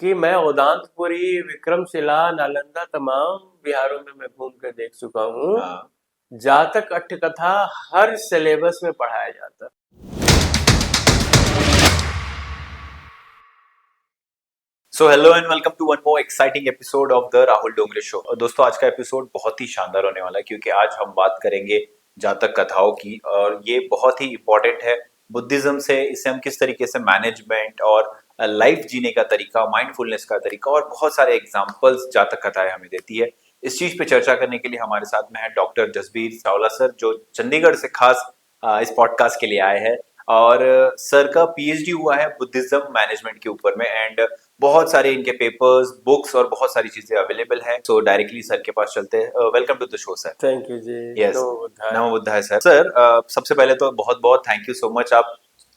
कि मैं उदांतपुरी, विक्रमशिला, नालंदा तमाम बिहारों में मैं घूम कर देख चुका हूँ। हाँ। जातक अट्ठकथा हर सिलेबस में पढ़ाया जाता। So hello and welcome to one more exciting episode of the Rahul Dongre show. और दोस्तों, आज का एपिसोड बहुत ही शानदार होने वाला है क्योंकि आज हम बात करेंगे जातक कथाओं की, और ये बहुत ही इंपॉर्टेंट है बुद्धिज्म से। इसे हम किस तरीके से मैनेजमेंट और लाइफ जीने का तरीका, माइंडफुलनेस का तरीका और बहुत सारे एग्जाम्पल्स जातक कथाएं हमें देती है। इस चीज पे चर्चा करने के लिए हमारे साथ में है डॉक्टर जसबीर चावला सर, जो चंडीगढ़ से खास इस पॉडकास्ट के लिए आए हैं। और सर का पीएचडी हुआ है बुद्धिज्म मैनेजमेंट के ऊपर में, एंड बहुत सारे इनके पेपर्स, बुक्स और बहुत सारी चीजें अवेलेबल है। सो डायरेक्टली सर के पास चलते हैं। Welcome to the show sir. Thank you ji. Yes, नमो बुद्धाय। नमो बुद्धाय सर। सर सबसे पहले तो बहुत बहुत थैंक यू सो मच, आप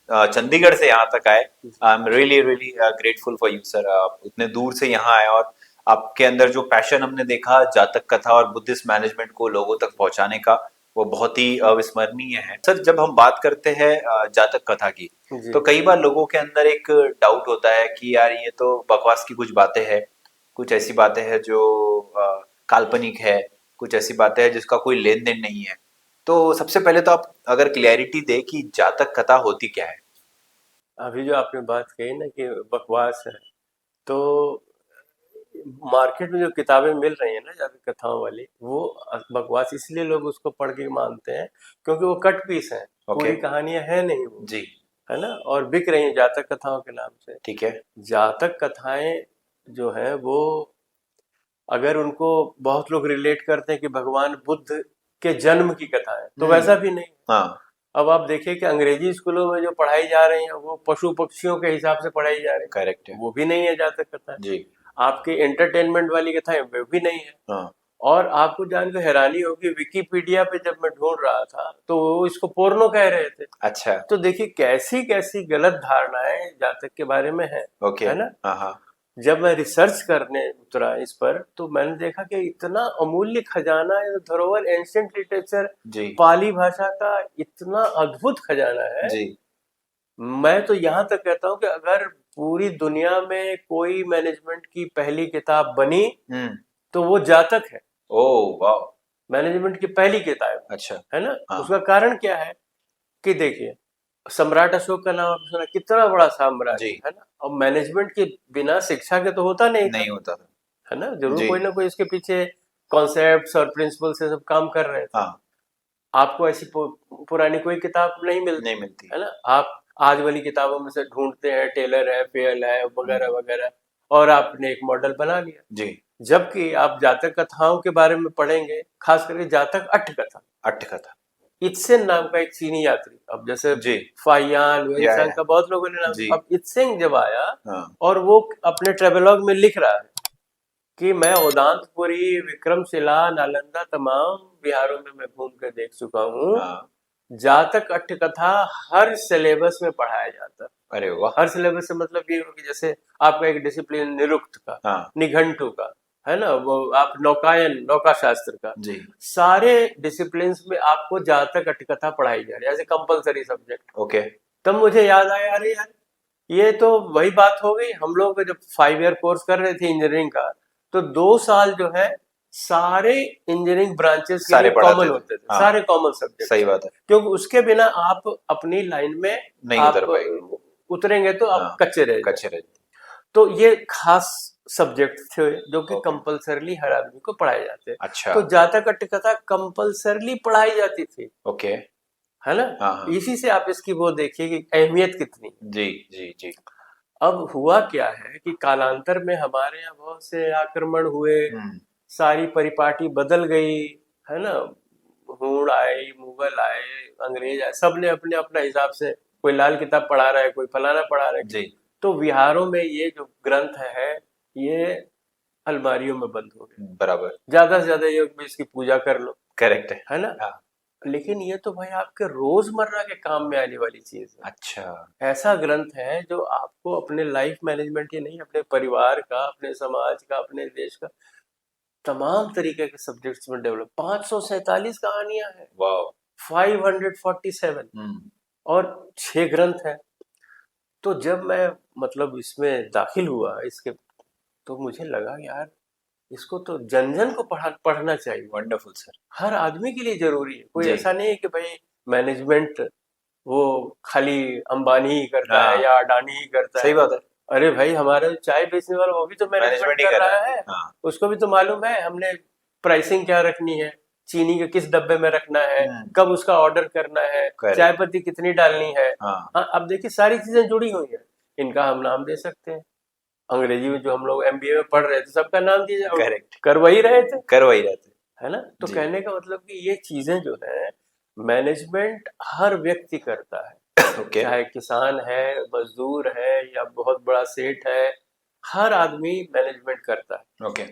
चंडीगढ़ से यहाँ तक आए। I am really really grateful for you sir. आप इतने दूर से यहाँ आए और आपके अंदर जो पैशन हमने देखा जातक कथा और बुद्धिस्ट मैनेजमेंट को लोगों तक पहुंचाने का, वो बहुत ही अविस्मरणीय है। सर, जब हम बात करते हैं जातक कथा की, जी। तो कई बार लोगों के अंदर एक डाउट होता है कि यार ये तो बकवास की कुछ बातें हैं, कुछ ऐसी बातें हैं जो काल्पनिक है, कुछ ऐसी बातें हैं जिसका कोई लेन देन नहीं है। तो सबसे पहले तो आप अगर क्लैरिटी दे कि जातक कथा होती क्या है। अभी जो आपने बात कही ना कि बकवास है, तो मार्केट में जो किताबें मिल रही हैं ना जातक कथाओं वाली, वो बकवास इसलिए लोग उसको पढ़ के मानते हैं क्योंकि वो कट पीस है, ओके। पूरी कहानियां है नहीं वो, जी। है ना। और बिक रही हैं जातक कथाओं के नाम से। ठीक है। जातक कथाएं जो है वो, अगर उनको बहुत लोग रिलेट करते हैं कि भगवान बुद्ध के जन्म की कथा है, तो वैसा भी नहीं। हाँ। अब आप देखिए कि अंग्रेजी स्कूलों में जो पढ़ाई जा रही है वो पशु पक्षियों के हिसाब से पढ़ाई जा रही करेक्ट है, है। वो भी नहीं है जातक कथा। जी। आपकी एंटरटेनमेंट वाली कथाएं वो भी नहीं है। हाँ। और आपको जानकर हैरानी होगी, विकिपीडिया पे जब मैं ढूंढ रहा था तो वो इसको पोर्नो कह रहे थे। अच्छा। तो देखिए कैसी कैसी गलत धारणाएं जातक के बारे में ओके। है ना। हाँ हाँ। जब मैं रिसर्च करने उतरा इस पर, तो मैंने देखा कि इतना अमूल्य खजाना है, धरोहर, एंशिएंट लिटरेचर, जी। पाली भाषा का इतना अद्भुत खजाना है। जी। मैं तो यहाँ तक कहता हूँ कि अगर पूरी दुनिया में कोई मैनेजमेंट की पहली किताब बनी हम्म। तो वो जातक है। ओह वाह। मैनेजमेंट की पहली किताब, अच्छा। है ना। हाँ। उसका कारण क्या है कि देखिए, सम्राट अशोक का नाम आपने सुना, कितना बड़ा जी। साम्राज्य, है ना। और मैनेजमेंट के बिना शिक्षा के तो होता नहीं था, नहीं होता था। है ना। जरूर जी। कोई ना कोई इसके पीछे कॉन्सेप्ट्स और प्रिंसिपल से सब काम कर रहे थे। हाँ। आपको ऐसी पुरानी कोई किताब नहीं मिलती, नहीं मिलती। है ना। आप आज वाली किताबों में से ढूंढते हैं, टेलर है, फेयल है, वगैरह हम्म। वगैरह, और आपने एक मॉडल बना लिया। जी। जबकि आप जातक कथाओं के बारे में पढ़ेंगे, खास करके जातक अट्ठ कथा, अट्ठकथा। इत्सेन नाम का एक चीनी यात्री, अब जैसे जी। फाइयान वेनसांग या। का बहुत लोगों ने नाम, जी। अब इत्सेंग जब आया हाँ। और वो अपने ट्रेवलॉग में लिख रहा है कि मैं उदांतपुरी, विक्रमशिला, नालंदा तमाम बिहारों में मैं घूम कर देख चुका हूँ। हाँ। जातक अट्ठकथा हर सिलेबस में पढ़ाया जाता। अरे वाह। हर सिलेबस से मतलब ये हो कि जैसे आपका एक डिसिप्लिन निरुक्त का, हाँ। निघंटु का, है ना, वो आप नौकायन, नौका शास्त्र का, जी। सारे डिसिप्लिन में आपको जातक अट्ठकथा पढ़ाई जा रही है as a compulsory subject. Okay. तब मुझे याद आया, अरे यार, ये तो वही बात हो गई। हम लोग जब 5 ईयर कोर्स कर रहे थे इंजीनियरिंग का, तो 2 साल जो है सारे इंजीनियरिंग ब्रांचेस के सारे लिए पढ़ाते कॉमन थे। होते थे, हाँ। सारे कॉमन सब्जेक्ट, सही बात है। क्योंकि उसके बिना आप अपनी लाइन में नहीं आप उतर पाएंगे। उतरेंगे तो आप हाँ। कच्चे रह कच्चे जाएंगे। रह। तो ये खास सब्जेक्ट थे जो कि ओके। कंपलसरली हर आदमी को पढ़ाए जाते हैं। अच्छा। तो जातक अट्ठकथा कंपलसरली पढ़ाई जाती थी, ओके। है ना। हाँ हाँ। इसी से आप इसकी वो देखिए कि अहमियत कितनी है। जी जी जी। अब हुआ क्या है कि कालांतर में हमारे यहाँ बहुत से आक्रमण हुए, हम्म। सारी परिपाटी बदल गई, है ना। हूण आए, मुगल आए, अंग्रेज आए, सबने अपने अपना हिसाब से, कोई लाल किताब पढ़ा रहा है, कोई फलाना पढ़ा रहा है। जी। तो विहारों में ये जो ग्रंथ है, ये अलमारियों में बंद हो गए। बराबर। ज्यादा से ज्यादा योग में इसकी पूजा कर लो, करेक्ट है है। ना। हाँ। लेकिन ये तो भाई आपके रोजमर्रा के काम में आने वाली चीज है। अच्छा। ऐसा ग्रंथ है जो आपको अपने लाइफ मैनेजमेंट ही नहीं, अपने परिवार का, अपने समाज का, अपने देश का, तमाम तरीके के सब्जेक्ट्स में डेवलप। 547 कहानियां हैं, वाह। 547, हम्म। और 6 ग्रंथ हैं। तो जब मैं मतलब इसमें दाखिल हुआ, इसके तो मुझे लगा यार इसको तो जन जन को पढ़ना चाहिए। Wonderful sir. हर आदमी के लिए जरूरी है। कोई जी। ऐसा नहीं है कि भाई मैनेजमेंट वो खाली अंबानी ही करता है हाँ, या अडानी ही करता सही है। बात है। अरे भाई हमारे चाय बेचने वाला वो भी तो मैनेजमेंट मैनेजमेंट ही कर कर रहा रहा है। है। हाँ। उसको भी तो मालूम है हमने प्राइसिंग क्या रखनी है, चीनी के किस डब्बे में रखना है, कब उसका ऑर्डर करना है, चाय करेक्ट। पत्ती कितनी डालनी है। हाँ। हाँ, अब देखिए सारी चीजें जुड़ी हुई हैं। इनका हम नाम दे सकते हैं। अंग्रेजी में जो हम लोग एमबीए में पढ़ रहे थे सबका नाम दिए करेक्ट। कर वही रहे थे, कर वही रहते। है ना। तो जी। कहने का मतलब कि ये चीजें जो है मैनेजमेंट हर व्यक्ति करता है, ओके। चाहे किसान है, मजदूर है या बहुत बड़ा सेठ है, हर आदमी मैनेजमेंट करता है। ओके।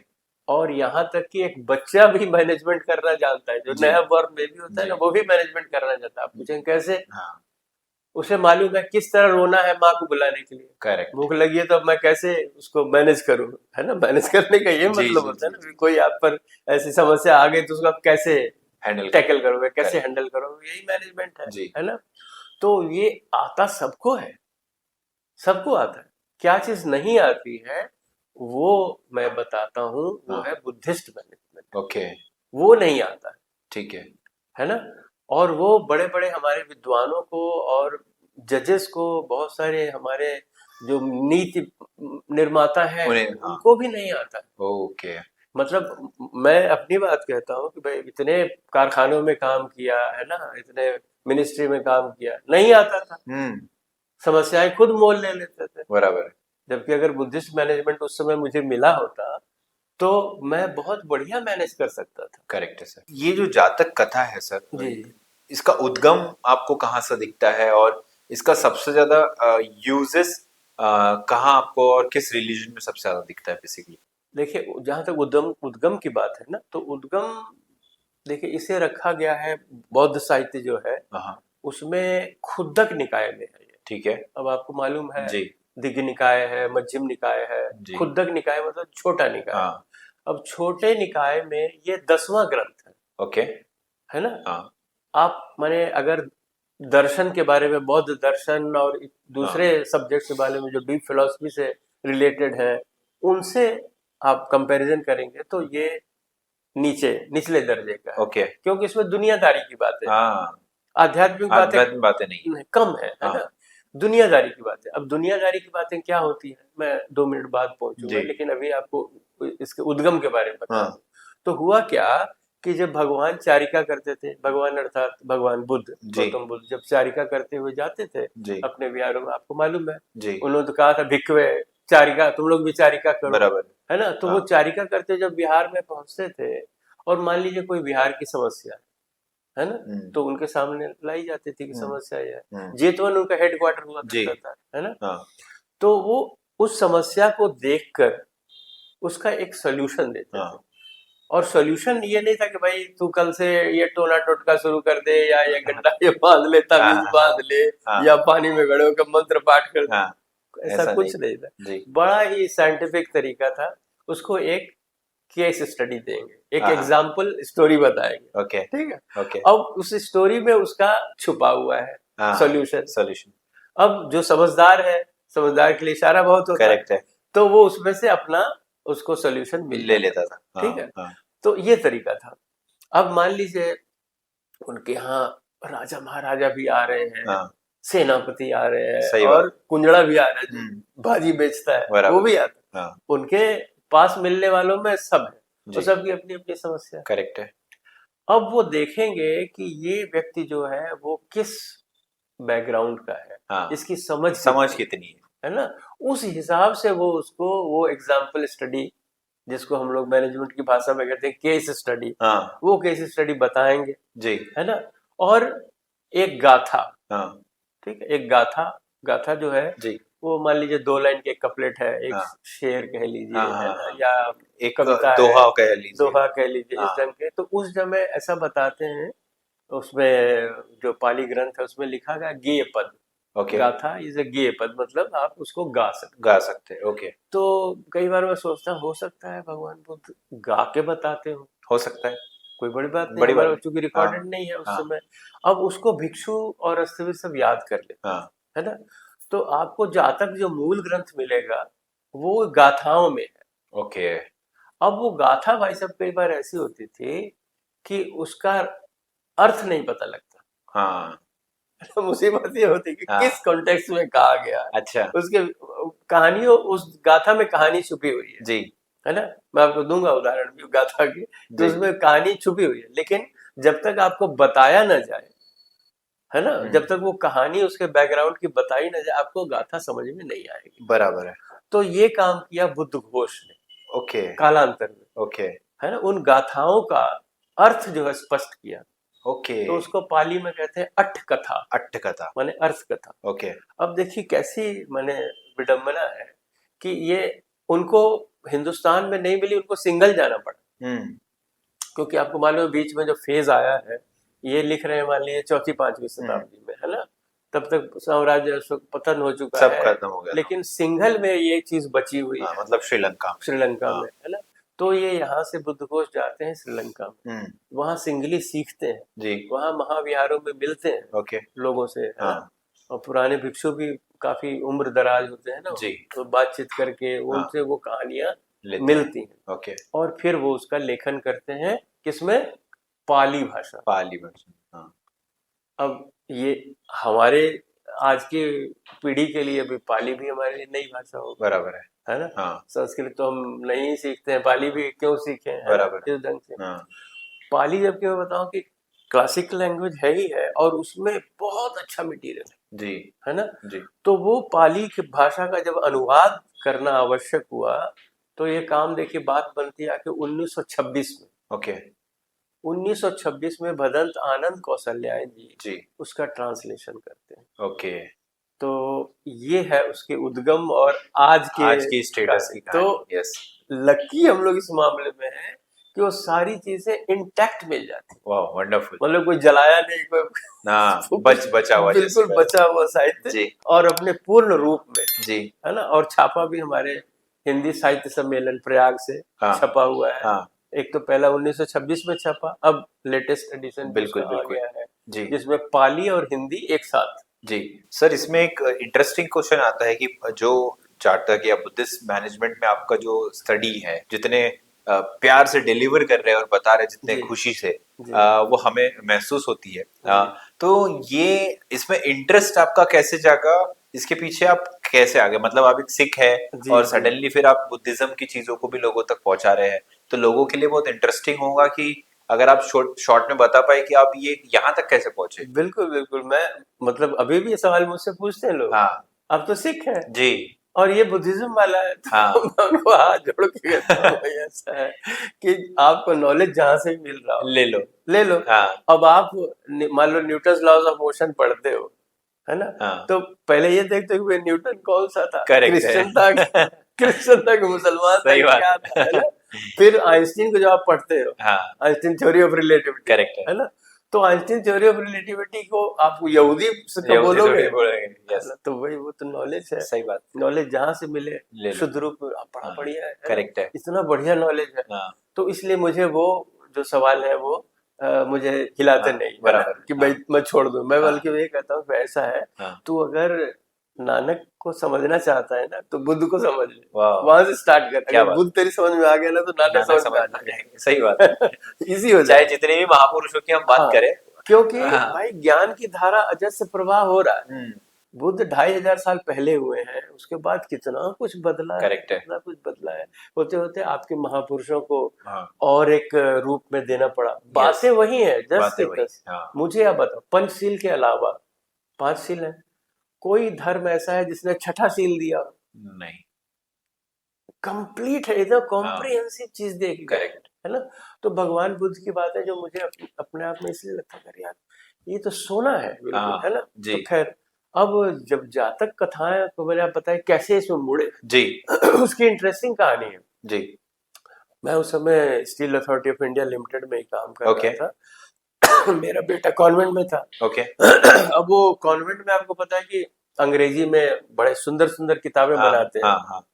और यहाँ तक कि एक बच्चा भी मैनेजमेंट करना जानता है। जो जी। नया बॉर्न बेबी होता है जी। ना, वो भी मैनेजमेंट करना जानता है। आप पूछें कैसे, हाँ। उसे मालूम है किस तरह रोना है माँ को बुलाने के लिए। करेक्ट। भूख लगी है तो अब मैं कैसे उसको मैनेज करूं, है ना। मैनेज करने का ये जी मतलब जी होता है जी ना जी। कि कोई आप पर ऐसी समस्या आ गई तो उसको आप कैसे हैंडल कर। टैकल करोगे, कैसे करेक्ट। हैंडल करोगे, यही मैनेजमेंट जी। है ना। तो ये आता सबको है, सबको आता है। क्या चीज नहीं आती है वो मैं बताता हूँ, वो हाँ। है बुद्धिस्ट मैनेजमेंट। ओके। वो नहीं आता ठीक है ना। और वो बड़े बड़े हमारे विद्वानों को और जजेस को, बहुत सारे हमारे जो नीति निर्माता हैं उन्हें। हाँ। उनको भी नहीं आता। ओके। मतलब मैं अपनी बात कहता हूँ कि भाई इतने कारखानों में काम किया है ना, इतने मिनिस्ट्री में काम किया, नहीं आता था। समस्याएं खुद मोल ले लेते थे। बराबर है। जबकि अगर बुद्धिस्ट मैनेजमेंट उस समय मुझे मिला होता तो मैं बहुत बढ़िया मैनेज कर सकता था। करेक्ट है सर। ये जो जातक कथा है सर, जी। इसका उद्गम आपको कहाँ से दिखता है और इसका सबसे ज्यादा यूजेस कहाँ आपको और किस रिलीजन में सबसे ज्यादा दिखता है बेसिकली? देखिए जहां तक उद्गम उद्गम की बात है ना, तो उद्गम देखिए इसे रखा गया है बौद्ध साहित्य जो है हाँ। उसमें खुद्दक निकाय में है ये। ठीक है। अब आपको मालूम है जी। दिग्ग निकाय है, मध्यम निकाय है, जी। खुद्दक निकाय मतलब छोटा निकाय। हाँ। अब छोटे निकाय में ये 10वां ग्रंथ है। ओके। है ना। हाँ। आप माने अगर दर्शन के बारे में, बौद्ध दर्शन और हाँ। दूसरे सब्जेक्ट के बारे में जो डीप फिलोसफी से रिलेटेड है उनसे आप कंपैरिजन करेंगे तो ये नीचे निचले दर्जे का है। ओके। क्योंकि इसमें दुनियादारी की बातें, हाँ। आध्यात्मिक बातें आध्यात्मिक बातें नहीं। कम है हाँ। ना। दुनियादारी की बातें, अब दुनियादारी की बातें क्या होती है मैं 2 मिनट बाद पहुंचूंगा, जी। लेकिन अभी आपको इसके उद्गम के बारे में बता हाँ। दूं। तो हुआ क्या कि जब भगवान चारिका करते थे, भगवान अर्थात भगवान बुद्ध, जी। गौतम बुद्ध जब चारिका करते हुए जाते थे जी। अपने विहारों में, आपको मालूम है जी। उन्होंने तो कहा था भिक्खवे चारिका, तुम लोग भी चारिका करो, बराबर। है ना। तो वो हाँ। चारिका करते जब बिहार में पहुंचते थे और मान लीजिए कोई बिहार की समस्या है ना, तो उनके सामने लाई जाती थी कि समस्या यह है। जेतवन उनका हेडक्वार्टर हुआ जी। करता था, है ना। हाँ। तो वो उस समस्या को देखकर उसका एक सोल्यूशन देते थे। हाँ। और सोल्यूशन ये नहीं था कि भाई तू कल से ये टोना टोटका शुरू कर दे या ये गड्ढा ये बांध ले, ताबीज हाँ। बांध ले, हाँ। या पानी में गड़ो का मंत्र पाठ कर दे। हाँ। ऐसा ऐसा कुछ नहीं। नहीं था। जी। बड़ा ही साइंटिफिक तरीका था। उसको एक केस स्टडी देंगे, एक हाँ। एग्जाम्पल स्टोरी बताएंगे, ओके। ठीक है। ओके। अब उस स्टोरी में उसका छुपा हुआ है हाँ। सॉल्यूशन। सॉल्यूशन। अब जो समझदार है, समझदार के लिए इशारा बहुत होता है, करेक्ट है। तो वो उसमें से अपना उसको सॉल्यूशन मिल ले जाता लेता है, था। ठीक हाँ। है। हाँ। तो ये तरीका था। अब मान लीजिए उनके यहाँ राजा महाराजा भी आ रहे हैं, हाँ। सेनापति आ रहे हैं, सही और बात। कुंजड़ा भी आ रहा है जो भाजी बेचता है, वो बराबर। भी आता है। हाँ। उनके पास मिलने वालों में सब है, तो जी। सबकी अपनी अपनी समस्या है। करेक्ट है। अब वो देखेंगे कि ये व्यक्ति जो है वो किस बैकग्राउंड का है, हाँ। इसकी समझ समझ कितनी कितनी है। है ना। उस हिसाब से वो उसको वो एग्जाम्पल स्टडी, जिसको हम लोग मैनेजमेंट की भाषा में कहते हैं केस स्टडी, हाँ। वो केस स्टडी बताएंगे, जी। है ना। और एक गाथा, हाँ। ठीक है, एक गाथा, गाथा जो है जी। वो मान लीजिए 2 लाइन के कपलेट है, एक हाँ। शेर कह लीजिए, हाँ। है हाँ। ना, हाँ। या एक कविता है, दोहा कह लीजिए। दोहा कह लीजिए, इस हाँ। ढंग के। तो उस समय ऐसा बताते हैं उसमें, जो पाली ग्रंथ है उसमें लिखा गया गेय पद। ओके। गाथा इज ए गेय पद, मतलब आप उसको गा सकते। गा सकते हैं। ओके। तो कई बार मैं सोचता हो सकता है भगवान बुद्ध गा के बताते हो, हो सकता है। कोई बड़ी बात नहीं, बड़ी बात हमारे नहीं। चूंकि हाँ। रिकॉर्डेड नहीं है उस हाँ। समय। अब उसको भिक्षु और अस्तवी सब याद कर लेते, हाँ। है ना। तो आपको जातक जो मूल ग्रंथ मिलेगा वो गाथाओं में है, ओके। अब वो गाथा भाई साहब कई बार ऐसी होती थी कि उसका अर्थ नहीं पता लगता। हाँ तो मुसीबत ये होती कि हाँ। किस कॉन्टेक्स्ट में कहा गया है। अच्छा। उसके कहानियों, उस गाथा में कहानी छुपी हुई जी है ना। मैं आपको दूंगा उदाहरण भी गाथा की, कि जी। उसमें कहानी छुपी हुई है, लेकिन जब तक आपको बताया ना जाए, है ना, जब तक वो कहानी उसके बैकग्राउंड की बताई ना जाए, आपको गाथा समझ में नहीं आएगी। बराबर है। तो ये काम किया बुद्ध घोष ने ओके कालांतर में, ओके है ना, उन गाथाओं का अर्थ जो है स्पष्ट किया। ओके। तो उसको पाली में कहते हैं अट्ठ कथा, अट्ठ कथा। माने अर्थ कथा। ओके। अब देखिए कैसी माने विडंबना है कि ये उनको हिंदुस्तान में नहीं मिली, उनको सिंगल जाना पड़ा। हम्म। क्योंकि आपको मालूम है बीच में जो फेज आया है, ये लिख रहे हैं मान लीजिए चौथी पांचवी हम्म। शताब्दी में, है ना। तब तक साम्राज्य अशोक पतन हो चुका सब है, खत्म हो गया था। लेकिन सिंघल में ये चीज बची हुई हाँ है, मतलब श्रीलंका। श्रीलंका हाँ। में, है ना। तो ये यहाँ से बुद्धघोष जाते हैं श्रीलंका में, हम्म। वहाँ सिंगली सीखते हैं, जी। वहाँ महाविहारों में मिलते हैं ओके। लोगों से, है ना। हाँ। और पुराने भिक्षु भी काफी उम्र दराज होते हैं ना, जी। तो बातचीत करके हाँ उनसे वो कहानियां लेते हैं। मिलती हैं, ओके। और फिर वो उसका लेखन करते हैं, किसमें, पाली भाषा। पाली वर्जन। हाँ अब ये हमारे आज की पीढ़ी के लिए भी पाली भी हमारे लिए नई भाषा होगी, बराबर है ना। हाँ संस्कृत तो हम नहीं सीखते हैं, पाली भी क्यों सीखें, है ना, बराबर है। इस ढंग से। हाँ पाली जबकि मैं बताऊं कि क्लासिकल लैंग्वेज है ही है, और उसमें बहुत अच्छा मटेरियल जी है ना। जी। तो वो पाली की भाषा का जब अनुवाद करना आवश्यक हुआ, तो ये काम देखिए बात बनती है आके 1926 में। ओके 1926 में भदंत आनंद कौशल्यायन जी जी। उसका ट्रांसलेशन करते हैं। ओके। तो ये है उसके उद्गम और आज के आज की स्टेटस की तो कहानी। यस। लकी हम लोग इस मामले में है कि वो सारी चीजें इंटैक्ट मिल जाती, वाह वंडरफुल। मतलब कोई जलाया नहीं, कोई हाँ बचा हुआ जैसे बिल्कुल बचा हुआ साहित्य, जी और अपने पूर्ण रूप में, जी। है ना। और छापा भी हमारे हिंदी साहित्य सम्मेलन प्रयाग से हाँ छपा हुआ है। हाँ एक तो पहला 1926 में छपा, अब लेटेस्ट एडिशन बिल्कुल उसका आ बिल्कुल। गया है, जी जिसमें पाली और हिंदी एक साथ। जी। सर इसमें एक इंटरेस्टिंग क्वेश्चन आता है कि जो चार्टक या बुद्धिस्ट मैनेजमेंट में आपका जो स्टडी है, जितने प्यार से डिलीवर कर रहे हैं और बता रहे हैं जितने जी खुशी से, जी वो हमें महसूस होती है। जी तो ये इसमें इंटरेस्ट आपका कैसे जागा, इसके पीछे आप कैसे आ गए? मतलब आप एक सिख है जी और जी। सडनली फिर आप बुद्धिज्म की चीजों को भी लोगों तक पहुंचा रहे हैं, तो लोगों के लिए बहुत इंटरेस्टिंग होगा कि अगर आप शॉर्ट में बता पाए कि आप ये यहाँ तक कैसे पहुंचे। बिल्कुल बिल्कुल, मैं मतलब अभी भी ये सवाल मुझसे पूछते हैं लोग, हाँ आप तो सिख हैं जी। और ये बुद्धिज्म वाला है, तो हाँ मैं उनको हाथ जोड़ के कहता हूँ भाई ऐसा है कि आपको नॉलेज जहां से भी मिल रहा हो ले लो। ले लो। हाँ अब आप मान लो न्यूटन लॉज ऑफ मोशन पढ़ते हो, है ना, हाँ तो पहले ये देखते हो कि भाई न्यूटन कौन सा था, करेक्ट क्रिश्चियन था है। क्रिश्चियन था कि मुसलमान था सही कि बात क्या था, है है। ना। फिर आइंस्टीन को जब आप पढ़ते हो, हाँ Einstein theory of relativity, correct है। है ना, तो आइंस्टीन थ्योरी ऑफ रिलेटिविटी को आप यहूदी से तो यहूदी बोलोगे, थोड़ी बोलेंगे। है यस ना, तो वही वो तो नॉलेज है। सही बात। नॉलेज जहां से मिले ले लो। शुद्ध रूप में, आप बड़ा हाँ बढ़िया है ना, करेक्ट है। इतना बढ़िया नॉलेज है। हाँ तो इसलिए मुझे वो जो सवाल है वो मुझे हिलाते हाँ नहीं, है ना, बराबर। कि हाँ भाई मैं छोड़ दूं। मैं हाँ बल्कि ये कहता हूँ कि ऐसा है, हाँ। तू अगर नानक को समझना चाहता है ना, तो बुद्ध को समझ ले, वाह वहां से स्टार्ट कर। क्या अगर बात। बुद्ध तेरी समझ में आ गया ना, तो नानक नानक समझ समझ में आ में आ जाएंगे। सही बात है। जाएगा। इजी हो चाहे जाएगा। जितने भी महापुरुषों की हम बात हाँ, करें। क्योंकि हाँ भाई ज्ञान की धारा अजस्र प्रवाह हो रहा है। हम्म। बुद्ध 2500 साल पहले हुए हैं, उसके बाद कितना कुछ बदला है, करेक्ट है। कितना कुछ बदला है। होते होते आपके महापुरुषों को हाँ और एक रूप में देना पड़ा। यस बातें वही है, जस बात है की वही। तस। हाँ मुझे आप बताओ, पंचशील के अलावा 5 शील है, कोई धर्म ऐसा है जिसने छठा शील दिया? नहीं। कंप्लीट है, एकदम हाँ कॉम्प्रिहेंसिव चीज देख गए हैं, करेक्ट। है ना। तो भगवान बुद्ध की बात है जो मुझे अपने आप में इसलिए लगता है यार, ये तो सोना है बिल्कुल, हाँ है ना। जी तो खैर, अब जब जातक कथाएं को मैंने आप बताया कैसे इसमें मुड़े, जी उसकी इंटरेस्टिंग कहानी है। जी। मैं उस समय steel authority of India limited में ही काम कर ओके रहा था। मेरा बेटा कॉन्वेंट में था। ओके। अब वो कॉन्वेंट में आपको पता है कि अंग्रेजी में बड़े सुंदर सुंदर किताबें हाँ बनाते हैं, हाँ हाँ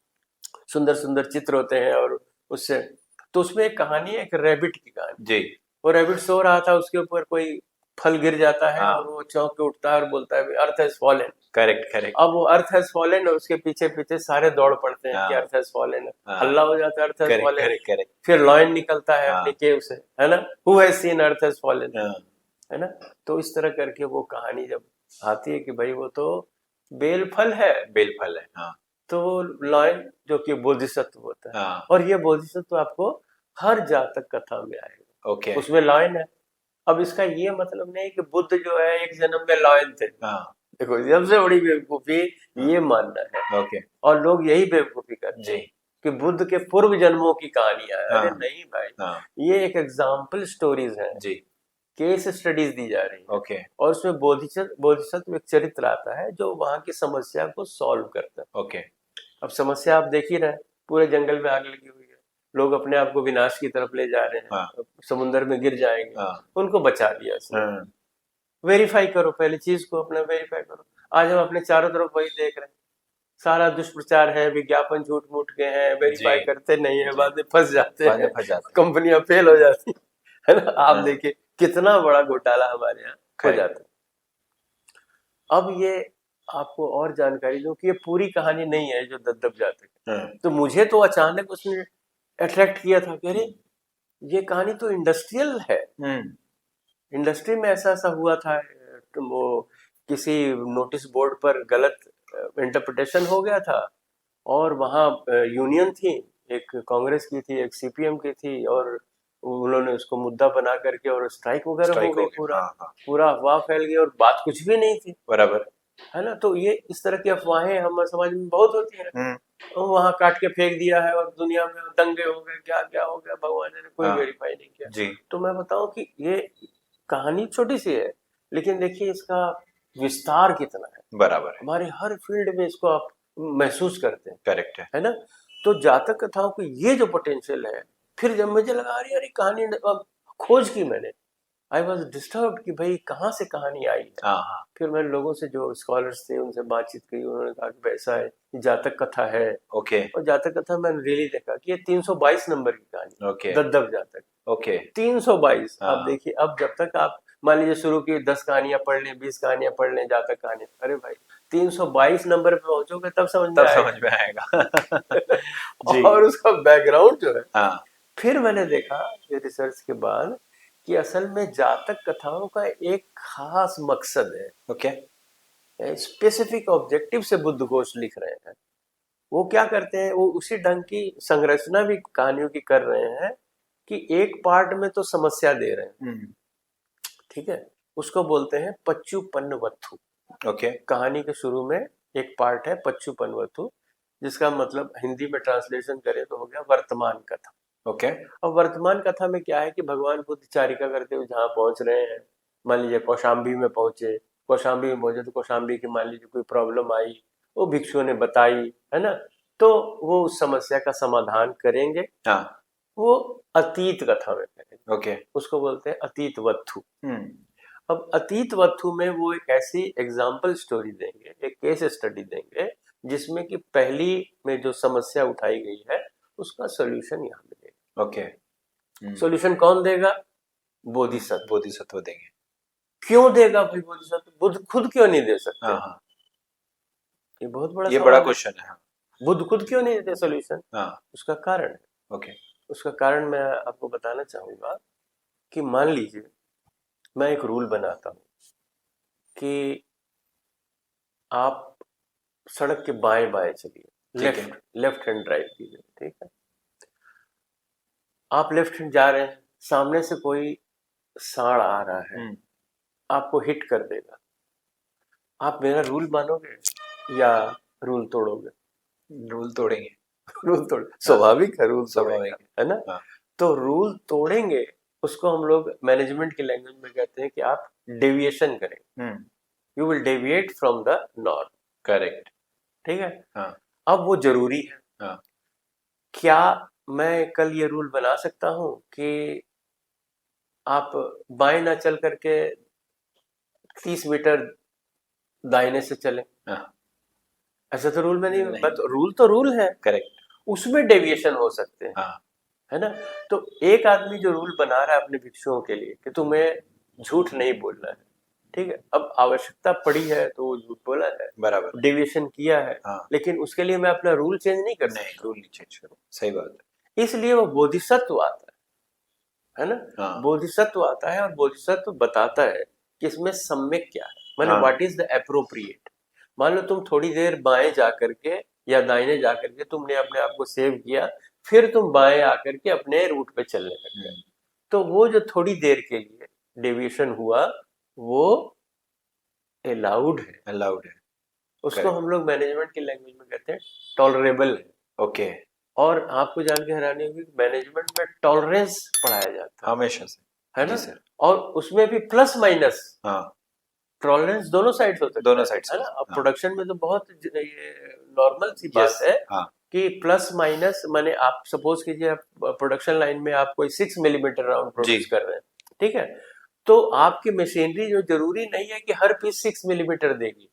सुंदर सुंदर चित्र होते हैं, और उससे तो उसमें एक कहानी है, एक रैबिट की कहानी। जी वो रैबिट सो रहा था, उसके ऊपर कोई फल गिर जाता है हाँ। और वो चौंक के उठता है और बोलता है earth has fallen. Correct correct. अब वो अर्थ हैज फॉलन है, उसके पीछे पीछे सारे दौड़ पड़ते हैं कि हाँ अर्थ हैज फॉलन है, हाँ। हल्ला हो जाता है earth has correct fallen. Correct correct. फिर लॉयन निकलता है हाँ। अपनी केव से, है ना, who has seen earth has fallen, हाँ है ना। तो इस तरह करके वो कहानी जब आती है कि भाई वो तो बेल फल है, बेलफल है। हाँ तो लॉयन जो कि बोधिसत्व होता है, हाँ। और ये बोधिसत्व आपको हर जातक कथा में आएगा, ओके। उसमें लॉयन है। अब इसका ये मतलब नहीं कि बुद्ध जो है एक जन्म में लॉयन थे। हाँ देखो सबसे बड़ी बेवकूफी हाँ। ये मानना है, ओके और लोग यही बेवकूफी करते जी। हैं कि बुद्ध के पूर्व जन्मों की कहानियां है। अरे हाँ नहीं भाई, हाँ ये एक एग्जाम्पल स्टोरीज है, जी। केस स्टडीज दी जा रही है, ओके और उसमें बोधिसत्व एक चरित्र आता है जो वहां की समस्या को सॉल्व करता है। ओके। अब समस्या आप देख ही रहे हैं, पूरे जंगल में आग लगी हुई है, लोग अपने आप को विनाश की तरफ ले जा रहे हैं, हाँ समुद्र में गिर जाएंगे, हाँ उनको बचा दिया इसने। हाँ। वेरीफाई करो, पहली चीज को अपना वेरीफाई करो। आज हम अपने चारों तरफ वही देख रहे हैं, सारा दुष्प्रचार है, विज्ञापन झूठ मूठ के हैं, वेरीफाई जी करते नहीं है, जी। बाद में फंस जाते बाद में हैं, फंस जाते हैं। कंपनियां फेल हो जाती है ना। आप हाँ देखिए कितना बड़ा घोटाला हमारे यहाँ हो करेक्ट। जाता है। अब ये आपको और जानकारी दूं कि ये पूरी कहानी नहीं है जो दद्दब जातक है। हाँ तो मुझे तो अचानक उसने अट्रैक्ट किया था कि अरे ये कहानी तो इंडस्ट्रियल है, इंडस्ट्री में ऐसा ऐसा हुआ था, तो वो किसी नोटिस बोर्ड पर गलत इंटरप्रिटेशन हो गया था, और वहाँ यूनियन थी, एक कांग्रेस की थी, एक सीपीएम की थी, और उन्होंने उसको मुद्दा बना करके और स्ट्राइक वगैरह हो स्ट्राइक गई, हो गई। पूरा हाँ हाँ पूरा अफवाह फैल गई और बात कुछ भी नहीं थी, बराबर। है ना। तो ये इस तरह की अफवाहें हमारे समाज में बहुत होती हैं। हम्म। वहां काट के फेंक दिया है और दुनिया में दंगे हो गए, क्या क्या हो गया, भगवान ने कोई हाँ वेरीफाई नहीं किया। जी तो मैं बताऊं कि ये कहानी छोटी सी है, लेकिन देखिए इसका विस्तार कितना है, बराबर है। हमारे हर फील्ड में इसको आप महसूस करते हैं, करेक्ट है। है ना। तो जातक कथाओं की ये जो पोटेंशियल है, फिर जब मुझे लगा अरे अरे कहानी अब खोज की मैंने, आई वॉज डिस्टर्ब कि भाई कहाँ से कहानी आई है। हाँ हाँ फिर मैंने लोगों से जो स्कॉलर्स थे उनसे बातचीत की, उन्होंने कहा कि ऐसा है, ये जातक कथा है, ओके और जातक कथा मैंने रियली देखा कि ये 322 नंबर की कहानी, ओके दद्दब जातक ओके। 322। हाँ अब देखिए, अब जब तक आप मान लीजिए शुरू की 10 कहानियां पढ़ लें, 20 कहानियां पढ़ लें जातक कहानी, अरे भाई 322 नंबर पे पहुंचोगे तब समझ में तब आएगा। समझ में आएगा। जी और उसका बैकग्राउंड जो है, हाँ फिर मैंने देखा ये रिसर्च के बाद कि असल में जातक कथाओं का एक खास मकसद है, ओके स्पेसिफिक ऑब्जेक्टिव से बुद्ध घोष लिख रहे हैं। वो क्या करते हैं, वो उसी ढंग की संरचना भी कहानियों की कर रहे हैं कि एक पार्ट में तो समस्या दे रहे हैं, ठीक है, उसको बोलते हैं पच्चुपन्नवत्थु। ओके कहानी के शुरू में एक पार्ट है पच्चुपन्नवत्थु, जिसका मतलब हिंदी में ट्रांसलेशन करें तो हो गया वर्तमान कथा। ओके अब वर्तमान कथा में क्या है कि भगवान बुद्ध चारिका करते हुए जहाँ पहुंच रहे हैं, मान लीजिए कौशाम्बी में पहुंचे, तो कौशाम्बी की मान लीजिए कोई प्रॉब्लम आई, वो भिक्षुओं ने बताई, है ना, तो वो उस समस्या का समाधान करेंगे, हाँ वो अतीत कथा में करेंगे, ओके उसको बोलते हैं अतीत वत्थु। अब अतीत वत्थु में वो एक ऐसी एग्जाम्पल स्टोरी देंगे, एक केस स्टडी देंगे, जिसमें कि पहली में जो समस्या उठाई गई है उसका सोल्यूशन यहाँ मिलेगा। ओके सोल्यूशन कौन देगा? बोधिसत्व। बोधिसत्व देंगे। क्यों देगा भाई बोधिसत्व? बुद्ध खुद क्यों नहीं दे सकते? हाँ हाँ ये बहुत बड़ा ये सवाल बड़ा है। क्वेश्चन है। हाँ बुद्ध खुद क्यों नहीं देते सोल्यूशन? हाँ उसका कारण है, ओके उसका कारण मैं आपको बताना चाहूंगा कि मान लीजिए मैं एक रूल बनाता हूं कि आप सड़क के बाएं बाएं चलिए, ठीक है लेफ्ट हैंड ड्राइव कीजिए, ठीक है। आप लेफ्ट हैंड जा रहे हैं, सामने से कोई सांड आ रहा है, आपको हिट कर देगा, आप मेरा रूल मानोगे या रूल तोड़ोगे? रूल तोड़ेंगे। रूल तोड़, स्वाभाविक है, रूल स्वाभाविक तोड़ेंगे, है ना। हाँ तो रूल तोड़ेंगे, उसको हम लोग मैनेजमेंट की लैंग्वेज में कहते हैं कि आप डेविएशन करें, you will deviate from the norm. Correct ठीक है। हाँ अब वो जरूरी है। हाँ क्या मैं कल ये रूल बना सकता हूं कि आप बाएं ना चल करके 30 मीटर दाहिने से चलें? हाँ ऐसा तो रूल में नहीं, नहीं। बट रूल तो रूल है, करेक्ट उसमें डेविएशन हो सकते हैं, हाँ है ना। तो एक आदमी जो रूल बना रहा है अपने भिक्षुओं के लिए कि तुम्हें झूठ नहीं बोलना है, ठीक है। अब आवश्यकता पड़ी है तो वो झूठ बोला है, बराबर, डेविएशन किया है, हाँ, लेकिन उसके लिए मैं अपना रूल चेंज नहीं कर नहीं, सकता, रूल नहीं चेंज करो, सही बात इसलिए वो बोधिसत्व आता है ना। हाँ, बोधिसत्व आता है और बोधिसत्व बताता है कि इसमें सम्यक क्या है, माने हाँ, व्हाट इज द एप्रोप्रिएट। मान लो तुम थोड़ी देर बाएं जा करके या दाहिने जा करके तुमने अपने आप को सेव किया, फिर तुम बाएं आकर के अपने रूट पे चलने लग गए, तो वो जो थोड़ी देर के लिए डेविएशन हुआ वो अलाउड है, अलाउड है, उसको करेक्ट, हम लोग मैनेजमेंट की लैंग्वेज में कहते हैं टॉलरेबल है। ओके, और आपको जान के हैरानी होगी मैनेजमेंट में टॉलरेंस पढ़ाया जाता हमेशा से, है जी ना। सर, और उसमें भी प्लस माइनस हाँ, टॉलरेंस दोनों साइड हो सकता दोनों साइड से, है ना। अब हाँ, प्रोडक्शन में तो बहुत ये नॉर्मल सी बात यस, है हाँ, कि प्लस माइनस, माने आप सपोज कीजिए आप प्रोडक्शन लाइन में आप कोई 6 मिलीमीटर राउंड जी, प्रोड्यूस कर रहे हैं, ठीक है। तो आपकी मशीनरी जो जरूरी नहीं है कि हर पीस 6 मिलीमीटर देगी,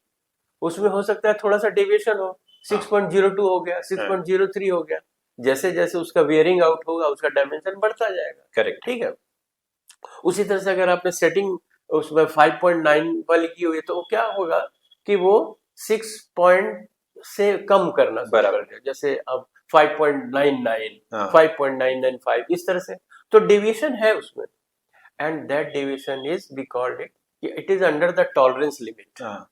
उसमें हो सकता है थोड़ा सा डेविएशन हो, हाँ, 6.02 हो गया, हाँ, 6.03 हो गया, जैसे जैसे उसका वेयरिंग आउट होगा उसका डायमेंशन बढ़ता जाएगा, करेक्ट, ठीक है। उसी तरह से अगर आपने सेटिंग उसमें 5.9 वाली की हुई है तो वो क्या होगा कि वो 6 पॉइंट से कम करना शुरू बराबर, कर दिया, जैसे अब 5.99, हाँ, 5.995 इस तरह से, तो डेविएशन है उसमें, and that deviation is we called it is under the tolerance limit, हाँ,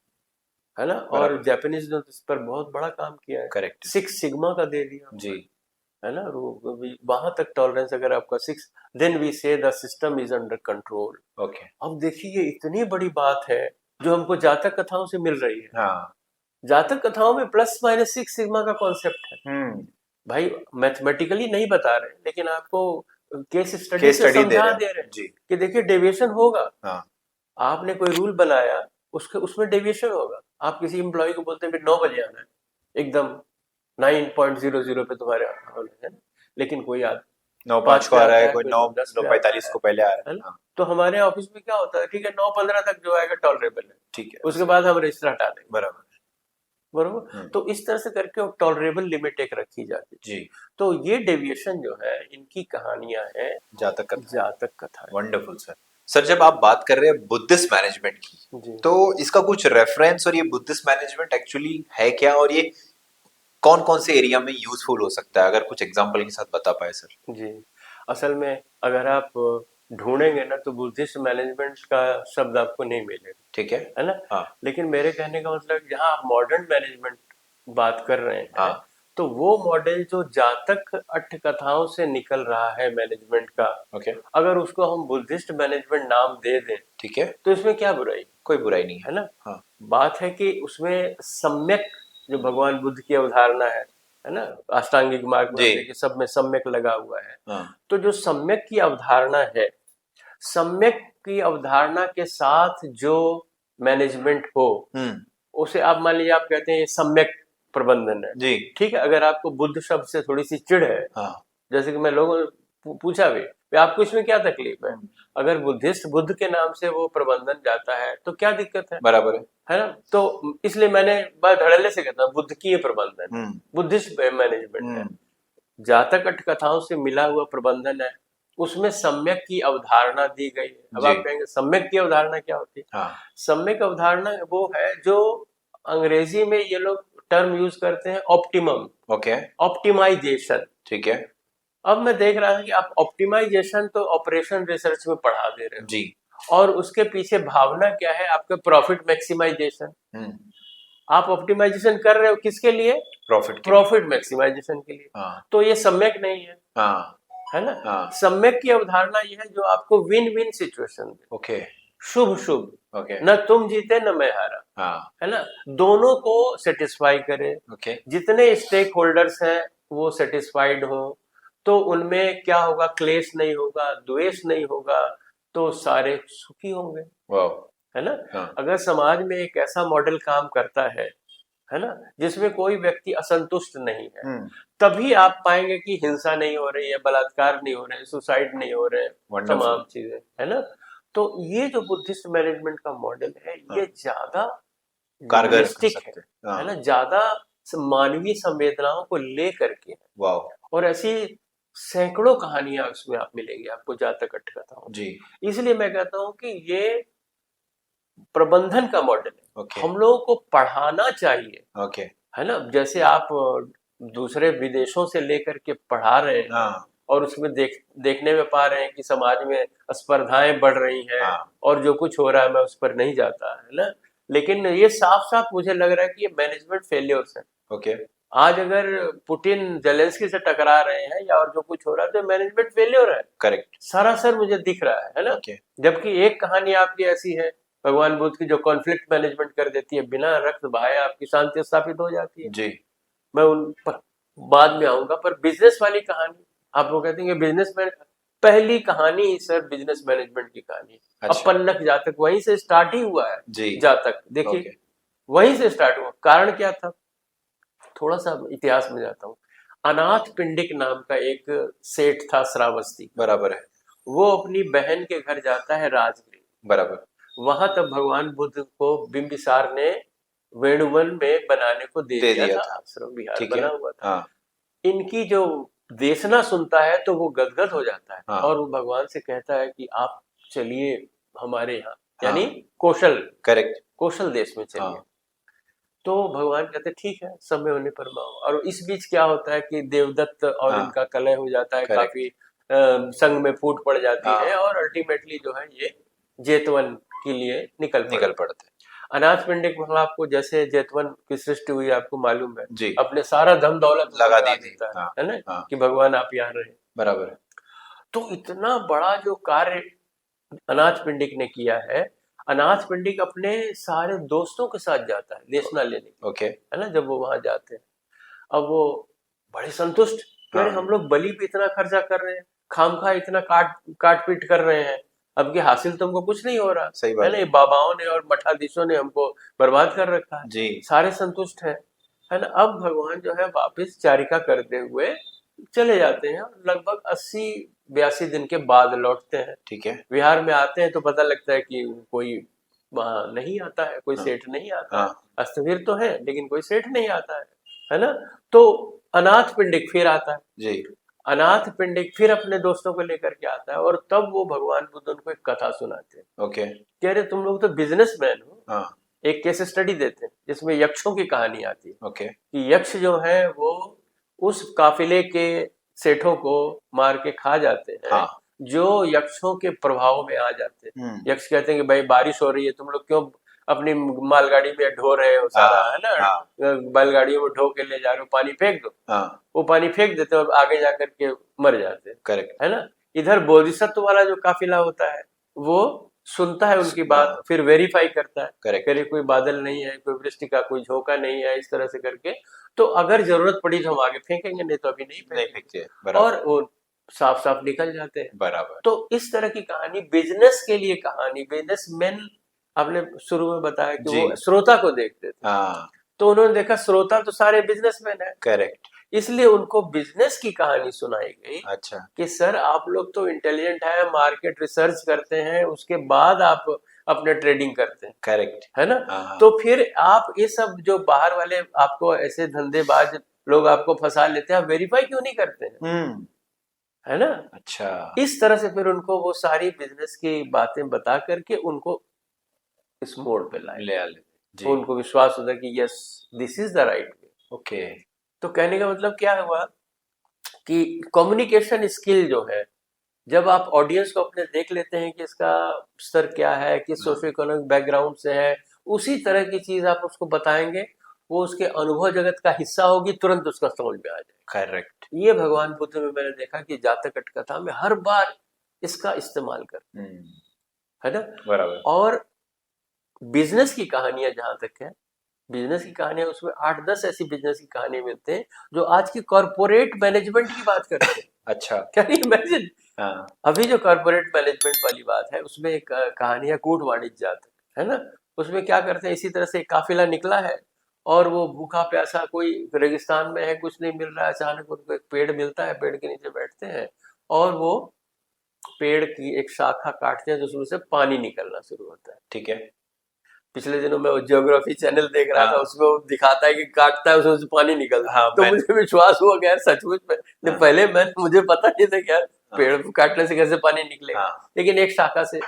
है ना। और बराबर, जापानीज ने तो इस पर बहुत बड़ा काम किया है, करेक्ट, 6 सिग्मा का दे दिया, जी, है ना। वहां तक टॉलरेंस अगर आपका 6, देन वी से the system is under control. Okay, अब देखिए ये इतनी बड़ी बात है जो हमको जातक कथाओं से मिल रही है। हाँ, जातक कथाओं में प्लस माइनस 6 सिग्मा का कॉन्सेप्ट है भाई, मैथमेटिकली नहीं बता रहे लेकिन आपको केस स्टडी केस से स्टडी दे समझा रहे हैं, दे रहे हैं जी, कि देखिए डेविएशन होगा, हाँ, आपने कोई रूल बनाया उसके उसमें डेविएशन होगा। आप किसी एम्प्लॉय को बोलते हैं 9 बजे आना है, एकदम 9.00 पे तुम्हारे होना है ना, लेकिन कोई आदमी 9:05 5 को पे आ रहा आता है, है, कोई कोई 9, 10 पे आता 9:45 है को पहले आ रहा है है, ना। हाँ, तो हमारे ऑफिस में क्या होता है, ठीक है 9:15 तक जो आएगा टॉलरेबल है, ठीक है, उसके बाद हम रजिस्टर हटा देंगे, बराबर, बरोबर। तो इस तरह से करके टॉलरेबल लिमिट एक रखी जाती है। जी, तो ये डेविएशन जो है इनकी कहानियां हैं जातक कथा, जातक कथा है। Wonderful sir. सर जब आप बात कर रहे हैं बुद्धिस्ट मैनेजमेंट की, जी तो इसका कुछ रेफरेंस और ये बुद्धिस्ट मैनेजमेंट एक्चुअली है क्या, और ये कौन कौन से एरिया में यूजफुल हो सकता है, अगर कुछ एग्जांपल के साथ बता पाए सर। जी, असल में अगर आप ढूंढेंगे ना तो बुद्धिस्ट मैनेजमेंट का शब्द आपको नहीं मिलेगा, ठीक है, है ना। हाँ, लेकिन मेरे कहने का मतलब जहाँ आप मॉडर्न मैनेजमेंट बात कर रहे हैं, हाँ, तो वो मॉडल जो जातक अट्ठ कथाओं से निकल रहा है मैनेजमेंट का, ओके, अगर उसको हम बुद्धिस्ट मैनेजमेंट नाम दे दें ठीक है, तो इसमें क्या बुराई, कोई बुराई नहीं है, है ना। हाँ, बात है कि उसमें सम्यक जो भगवान बुद्ध की अवधारणा है ना, अष्टांगिक मार्ग में जी, हम देखिए सब में सम्यक लगा हुआ है। हाँ, तो जो सम्यक की अवधारणा है, सम्यक की अवधारणा के साथ जो मैनेजमेंट हो उसे आप मान लीजिए आप कहते हैं ये सम्यक प्रबंधन है, जी, ठीक है। अगर आपको बुद्ध शब्द से थोड़ी सी चिढ़ है, हाँ, जैसे कि मैं लोगों ने पूछा भी आपको इसमें क्या तकलीफ है, अगर बुद्धिस्ट बुद्ध के नाम से वो प्रबंधन जाता है तो क्या दिक्कत बराबर है ना। तो इसलिए मैंने बड़ा धड़ल्ले से कहता हूँ बुद्ध की ये प्रबंधन है, बुद्धिस्ट मैनेजमेंट है, जातक अट्ठ कथाओं से मिला हुआ प्रबंधन है, उसमें सम्यक की अवधारणा दी गई है। अब जी, आप कहेंगे सम्यक की अवधारणा क्या होती है, हाँ, सम्यक अवधारणा वो है जो अंग्रेजी में ये लोग टर्म यूज करते हैं ऑप्टिमम, ओके, ऑप्टिमाइजेशन, ठीक है, अब मैं देख रहा हूं कि आप ऑप्टिमाइजेशन तो ऑपरेशन रिसर्च में पढ़ा दे रहे हो, जी, और उसके पीछे भावना क्या है आपका, प्रॉफिट मैक्सिमाइजेशन। आप ऑप्टिमाइजेशन कर रहे हो किसके लिए, प्रॉफिट मैक्सिमाइजेशन के लिए, हाँ, तो ये सम्यक नहीं है, हाँ, है ना। हाँ, सम्यक की अवधारणा ये है जो आपको विन विन सिचुएशन दे, ओके, शुभ शुभ, ओके, न तुम जीते न मैं हारा, हाँ, है ना, दोनों को सेटिस्फाई करे, ओके, जितने स्टेक होल्डर्स हैं वो सेटिस्फाइड हो, तो उनमें क्या होगा, क्लेश नहीं होगा, द्वेष नहीं होगा, तो सारे सुखी होंगे, वाह, है ना। हाँ, अगर समाज में एक ऐसा मॉडल काम करता है ना, जिसमें कोई व्यक्ति असंतुष्ट नहीं है, तभी आप पाएंगे कि हिंसा नहीं हो रही है, बलात्कार नहीं हो रहे हैं, सुसाइड नहीं हो रहे हैं, तमाम चीजें, है ना। तो ये जो बुद्धिस्ट मैनेजमेंट का मॉडल है ये ज्यादा कारगर है ना, ज्यादा मानवीय संवेदनाओं को ले करके है, वाह, और ऐसी सैकड़ों कहानियां उसमें आप मिलेंगी आपको जातक कथाओं। जी। इसलिए मैं कहता हूँ कि ये प्रबंधन का मॉडल है। ओके। हम लोगों को पढ़ाना चाहिए, ओके। है ना। जैसे आप दूसरे विदेशों से लेकर के पढ़ा रहे हैं हाँ। और उसमें देखने में पा रहे हैं कि समाज में स्पर्धाएं बढ़ रही हैं हाँ। और जो कुछ हो रहा है मैं उस पर नहीं जाता, है ना। लेकिन ये साफ साफ मुझे लग रहा है कि ये मैनेजमेंट फेलियर्स है। ओके। आज अगर पुतिन जेलेंस्की से टकरा रहे हैं या और जो कुछ हो रहा है तो मैनेजमेंट फेलियर है, करेक्ट। सरासर मुझे दिख रहा है ना। ओके। जबकि एक कहानी आपकी ऐसी है भगवान बुद्ध की जो कॉन्फ्लिक्ट मैनेजमेंट कर देती है, बिना रक्त बहाए आपकी शांति स्थापित हो जाती है। जी। मैं उन पर बाद में आऊंगा, पर बिजनेस वाली कहानी आप लोग कहते हैं बिजनेस मैन, पहली कहानी सर बिजनेस मैनेजमेंट की कहानी। अच्छा। अब पन्नक जातक वहीं से स्टार्ट ही हुआ है जी। जातक, देखिए ओके। वहीं से स्टार्ट हुआ। कारण क्या था, थोड़ा सा इतिहास में जाता हूँ। अनाथ पिंडिक नाम का एक सेठ था श्रावस्ती, बराबर है। वो अपनी बहन के घर जाता है राजगृह। बराबर। वहां तब भगवान बुद्ध को बिंबिसार ने वेणुवन में बनाने को दे दिया था, आश्रम विहार ठीक बना है। हुआ था। हाँ। इनकी जो देशना सुनता है तो वो गदगद हो जाता है हाँ। और वो भगवान से कहता है कि आप चलिए हमारे यहाँ, हाँ। यानी कौशल, करेक्ट। कौशल देश में चलिए। हाँ। तो भगवान कहते ठीक है, समय होने पर मैं आऊं। और इस बीच क्या होता है कि देवदत्त और हाँ। इनका कलह हो जाता है, करेक्ट। काफी संग में फूट पड़ जाती हाँ। है और अल्टीमेटली जो है ये जेतवन के लिए निकल पड़ते हैं। अनाथ पिंडिक में आपको जैसे जेतवन की सृष्टि हुई आपको मालूम है, जी। अपने सारा धन दौलत लगा देता दी थी। है, हाँ। है ना, हाँ। कि भगवान आप यहाँ रहे। बराबर है। तो इतना बड़ा जो कार्य अनाथ पिंडिक ने किया है, अनाथ पिंडिक अपने सारे दोस्तों के साथ जाता है देशना लेने, ओके। है ना। जब वो वहां जाते हैं, अब वो बड़े संतुष्ट कि अरे हाँ। हम लोग बलि पे इतना खर्चा कर रहे हैं, खामखा इतना काट पीट कर रहे हैं, अब की हासिल तुमको कुछ नहीं हो रहा, सही है बात ना। ये बाबाओं ने और मठाधीशों ने हमको बर्बाद कर रखा है। जी। सारे संतुष्ट है ना। अब भगवान जो है वापस चारिका करते हुए चले जाते हैं, लगभग 80-82 दिन के बाद लौटते हैं। ठीक है। बिहार में आते हैं तो पता लगता है कि कोई वहां नहीं आता है, कोई हाँ। सेठ नहीं आता है। हाँ। अस्तवीर तो है लेकिन कोई सेठ नहीं आता है ना। तो अनाथ पिंडिक फिर आता है। जी। अनाथ पिंडिक फिर अपने दोस्तों को लेकर के आता है और तब वो भगवान बुद्ध उनको एक कथा सुनाते हैं। ओके। कह रहे तुम लोग तो बिजनेसमैन हो। हाँ। एक केस स्टडी देते हैं जिसमें यक्षों की कहानी आती है ओके। कि यक्ष जो है वो उस काफिले के सेठों को मार के खा जाते हैं, हाँ। जो यक्षों के प्रभाव में आ जाते हैं। यक्ष कहते हैं कि भाई बारिश हो रही है, तुम लोग क्यों अपनी मालगाड़ी में ढो रहे हो सारा, है ना। हाँ। बैलगाड़ियों में ढो के ले जा रहे हो, पानी फेंक दो। हाँ। वो पानी फेंक देते हैं और आगे जाकर के मर जाते हैं, करेक्ट। है ना। इधर बोधिसत्व वाला जो काफिला होता है वो सुनता है उनकी बात, फिर वेरीफाई करता है, करेक्ट। करे कोई बादल नहीं है, कोई वृष्टि का कोई झोंका नहीं है, इस तरह से करके तो अगर जरूरत पड़ी तो हम आगे फेंकेंगे, नहीं तो अभी नहीं फेंकेंगे। और वो साफ साफ निकल जाते हैं। बराबर। तो इस तरह की कहानी बिजनेस के लिए, कहानी बिजनेसमैन आपने शुरू में बताया कि वो श्रोता को देखते थे। हाँ। तो उन्होंने देखा श्रोता तो सारे बिजनेसमैन है, करेक्ट, इसलिए उनको बिजनेस की कहानी सुनाई गई। अच्छा, कि सर आप लोग तो इंटेलिजेंट है, मार्केट रिसर्च करते हैं, उसके बाद आप अपने ट्रेडिंग करते हैं, करेक्ट, है ना। तो फिर आप ये सब जो बाहर वाले आपको ऐसे धंधेबाज लोग आपको फंसा लेते हैं, आप वेरीफाई क्यों नहीं करते हैं, है ना। अच्छा, इस तरह से फिर उनको वो सारी बिजनेस की बातें बता करके उनको इस मोड़ पे लाए, तो उनको विश्वास होता कि yes this is the right way. Okay, तो कहने का मतलब क्या हुआ कि कम्युनिकेशन स्किल जो है, जब आप ऑडियंस को अपने देख लेते हैं कि इसका स्तर क्या है, किस सोशो इकोनॉमिक बैकग्राउंड से है, उसी तरह की चीज आप उसको बताएंगे, वो उसके अनुभव जगत का हिस्सा होगी, तुरंत उसका समझ में आ जाए। करेक्ट, ये भगवान बुद्ध में मैंने देखा कि जातक कथा में हर बार इसका इस्तेमाल करते हैं, है ना। बराबर। और बिजनेस की कहानियां जहां तक है, बिजनेस की कहानियां उसमें 8-10 ऐसी बिजनेस की कहानी मिलते हैं जो आज की कॉर्पोरेट मैनेजमेंट की बात करते हैं। अच्छा, कैन यू इमेजिन। हाँ, अभी जो कॉर्पोरेट मैनेजमेंट वाली बात है उसमें एक कहानी है कूट वाणिज्य जातक, है ना। उसमें क्या करते हैं, इसी तरह से एक काफिला निकला है और वो भूखा प्यासा कोई रेगिस्तान में है, कुछ नहीं मिल रहा है, अचानक उनको एक पेड़ मिलता है, पेड़ के नीचे बैठते हैं और वो पेड़ की एक शाखा काटते हैं तो उसमें से पानी निकलना शुरू होता है। ठीक है, पिछले दिनों मैं ज्योग्राफी चैनल देख रहा था, हाँ। उसमें वो दिखाता है कि काटता है उसमें से पानी निकलता है। हाँ, तो मुझे विश्वास हुआ कि यार सचमुच में, हाँ। पहले मुझे पता नहीं था कि यार हाँ। पेड़ काटने से कैसे पानी निकलेगा, हाँ। लेकिन एक शाखा से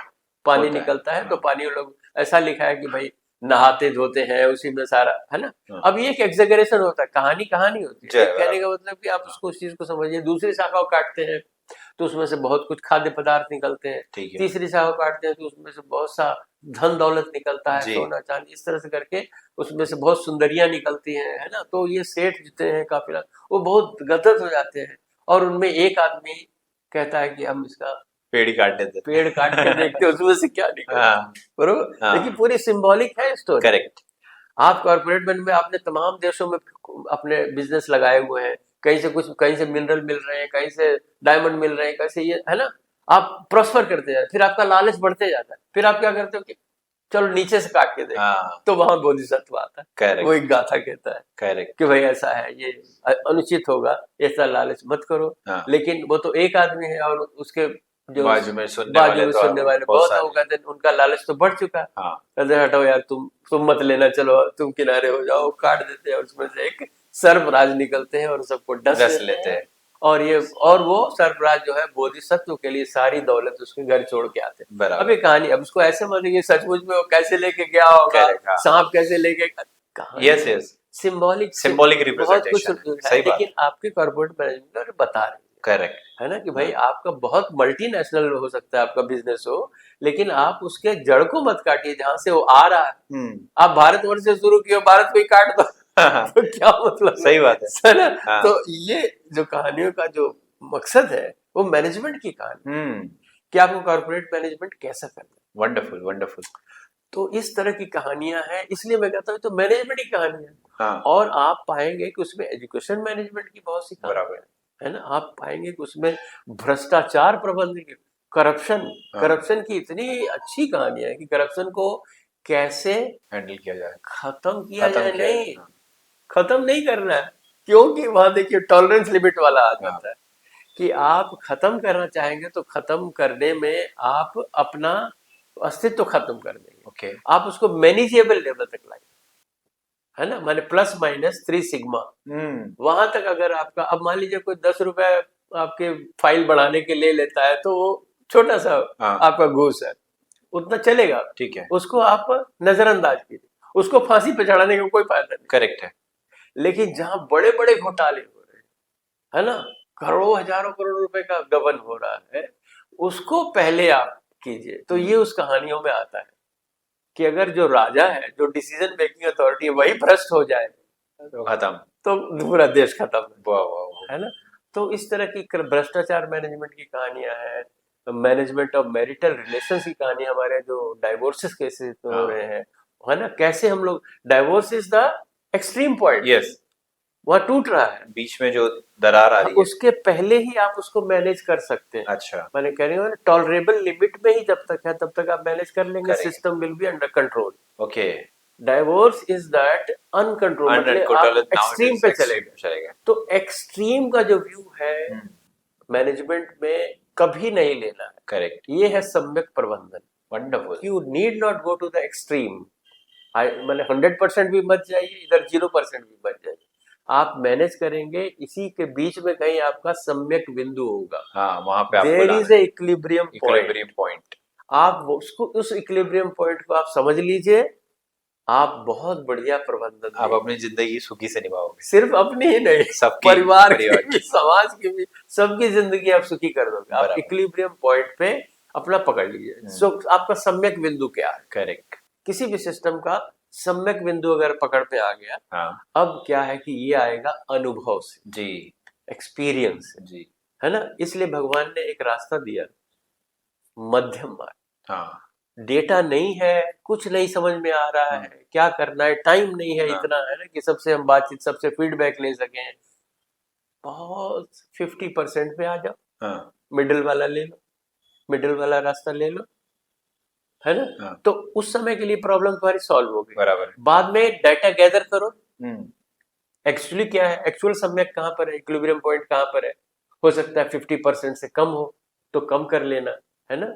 पानी होता है। निकलता है। तो हाँ। पानी वो लोग ऐसा लिखा है कि भाई नहाते धोते हैं उसी में सारा, है ना। हाँ। अब ये एक एग्जेगरेशन होता है, कहानी कहानी होती है। जय एक कहने बराबर। का मतलब कि आप उसको उस चीज को समझिए। दूसरी शाखा को काटते हैं तो उसमें से बहुत कुछ खाद्य पदार्थ निकलते हैं। ठीक है। तीसरी शाखा को काटते हैं तो उसमें से बहुत सा धन दौलत निकलता है, जी। सोना चांदी, इस तरह से करके उसमें से बहुत सुंदरियां निकलती हैं, है ना। तो ये सेठ जितने हैं काफिला, वो बहुत गदगद हो जाते हैं। और उनमें एक आदमी कहता है कि हम इसका पेड़ ही काट देते। पेड़ काट के देखते हैं उसमें से क्या निकलता है। हाँ। बरोबर। हाँ। देखिए पूरी सिंबॉलिक है स्टोरी। करेक्ट। आप कॉर्पोरेट वर्ल्ड में आपने तमाम देशों में अपने बिजनेस लगाए हुए हैं, कहीं से कुछ, कहीं से मिनरल मिल रहे हैं, कहीं से डायमंड मिल रहे हैं, कहीं से ये, है ना। आप प्रॉस्पर करते जाते, फिर आपका लालच बढ़ते जाता है, फिर आप क्या करते हो कि चलो नीचे से काट के देखो। हाँ। तो वहां बोधिसत्व आता है, करेक्ट। वो एक गाथा कहता है करेक्ट। कि भाई ऐसा है, ये अनुचित होगा, ऐसा लालच मत करो। हाँ। लेकिन वो तो एक आदमी है और उसके जो बाजू में सुनने बाजू वाले में तो सुनने वाले बहुत बहुत है, वो सारे। कहते हैं उनका लालच तो बढ़ चुका है। हाँ। कहते हैं हटो यार, तुम मत लेना, चलो तुम किनारे हो जाओ। काट देते हैं और उसमें से एक सर्पराज निकलते हैं और सबको डस रस लेते लेते हैं। हैं। और वो सर्पराज जो है बोधिसत्व के लिए सारी दौलत उसके घर छोड़ के आते हैं। बराबर। अब ये कहानी, अब उसको ऐसे मानिए सचमुच में वो कैसे लेके गया होगा, Correct, हाँ। सांप कैसे लेके, कहानी यस यस। सिंबॉलिक सिंबॉलिक बहुत कुछ रिप्रेजेंटेशन है। है। सही बात। लेकिन आपके कॉर्पोरेट मैनेजमेंट बता रहे हैं, करेक्ट। है ना, कि भाई आपका बहुत मल्टीनेशनल हो सकता है आपका बिजनेस हो, लेकिन आप उसके जड़ को मत काटिए जहां से वो आ रहा है। आप भारतवर्ष से शुरू किए, भारत को ही काट दो तो क्या मतलब सही बात है ना। हाँ। तो ये जो कहानियों का जो मकसद है वो मैनेजमेंट की कहानी, कि आपको कॉर्पोरेट मैनेजमेंट कैसा करना है। Wonderful wonderful. तो इस तरह की कहानियां हैं, इसलिए मैं कहता हूँ तो मैनेजमेंट की कहानी है। हाँ। और आप पाएंगे कि उसमें एजुकेशन मैनेजमेंट की बहुत सी कहानियां बराबर। है ना। आप पाएंगे कि उसमें भ्रष्टाचार प्रबंधन की, करप्शन हाँ। करप्शन की इतनी अच्छी कहानियां है कि करप्शन को कैसे हैंडल किया जाए, खत्म किया खत्म जाए। किया नहीं, जाए। हाँ। खत्म नहीं करना है, क्योंकि वहां देखिए टॉलरेंस लिमिट वाला आ जाता है कि आप खत्म करना चाहेंगे तो खत्म करने में आप अपना अस्तित्व तो खत्म कर देंगे। ओके। आप उसको मैनेजेबल लेवल तक लाएंगे, है ना, माने प्लस माइनस 3 सिग्मा वहां तक अगर आपका, अब मान लीजिए कोई 10 रुपए आपके फाइल बढ़ाने के ले लेता है तो वो छोटा सा हाँ। आपका घूस है, उतना चलेगा, ठीक है। उसको आप नजरअंदाज कीजिए, उसको फांसी पे चढ़ाने का कोई फायदा नहीं। करेक्ट है। लेकिन जहां बड़े बड़े घोटाले हो रहे हैं, है ना, करोड़ों हजारों करोड़ रुपए का गबन हो रहा है, उसको पहले आप कीजिए। तो ये उस कहानियों में आता है कि अगर जो राजा है, जो डिसीजन मेकिंग अथॉरिटी है, वही भ्रष्ट हो जाए तो खत्म, तो पूरा देश खत्म वाह वाह वाह। है ना। तो इस तरह की भ्रष्टाचार मैनेजमेंट की कहानियां हैं, मैनेजमेंट ऑफ मैरिटल रिलेशंस की कहानी, हमारे जो डाइवोर्सेस केसेस हो हाँ। रहे हैं, है ना, कैसे हम लोग, divorce is the extreme point, yes. वहां टूट रहा है, बीच में जो दरार आ रही है, उसके पहले ही आप उसको मैनेज कर सकते हैं। अच्छा। मैंने कह रही हूँ टॉलरेबल लिमिट में ही जब तक है तब तक आप मैनेज कर लेंगे, करेंगे। System will be under control. Okay. Divorce is that uncontrol, मतलब आप एक्सट्रीम पे चलेगा। तो एक्सट्रीम का जो व्यू है मैनेजमेंट में कभी नहीं लेना है। करेक्ट। ये है सम्यक प्रबंधन। Wonderful. You need not go to the extreme, मतलब 100% भी मत जाइए, इधर 0% भी मत जाइए। आप मैनेज करेंगे, इसी के बीच में कहीं आपका सम्यक बिंदु होगा। हाँ, वहां पे आपको there is a equilibrium point. आप उसको, उस इक्विलिब्रियम पॉइंट को आप समझ लीजिए, आप बहुत बढ़िया प्रबंधन, आप अपनी जिंदगी सुखी से निभाओगे, सिर्फ अपनी ही नहीं, सबकी, परिवार की भी, समाज की भी, सबकी जिंदगी आप सुखी कर दोगे। आप बराबर। इक्विलिब्रियम पॉइंट पे अपना पकड़ लीजिए। सो आपका सम्यक बिंदु क्या है, करेक्ट। किसी भी सिस्टम का सम्यक बिंदु अगर पकड़ पे आ गया, हाँ। अब क्या है कि ये आएगा अनुभव से, जी, एक्सपीरियंस से, जी, है ना। इसलिए भगवान ने एक रास्ता दिया, मध्यम मार्ग। हाँ। डेटा नहीं है, कुछ नहीं समझ में आ रहा है, क्या करना है, टाइम नहीं है इतना, है ना, कि सबसे हम बातचीत, सबसे फीडबैक ले सकें। बहुत 50% पे आ जाओ, हाँ। मिडिल वाला ले लो, मिडिल वाला रास्ता ले लो, है ना। हाँ। तो उस समय के लिए प्रॉब्लम तुम्हारी सॉल्व हो गई। बराबर। बाद में डाटा गैदर करो, एक्चुअली क्या है, एक्चुअल सम्यक कहाँ पर है, इक्विलिब्रियम पॉइंट कहाँ पर है। हो सकता है 50% से कम हो तो कम कर लेना, है ना,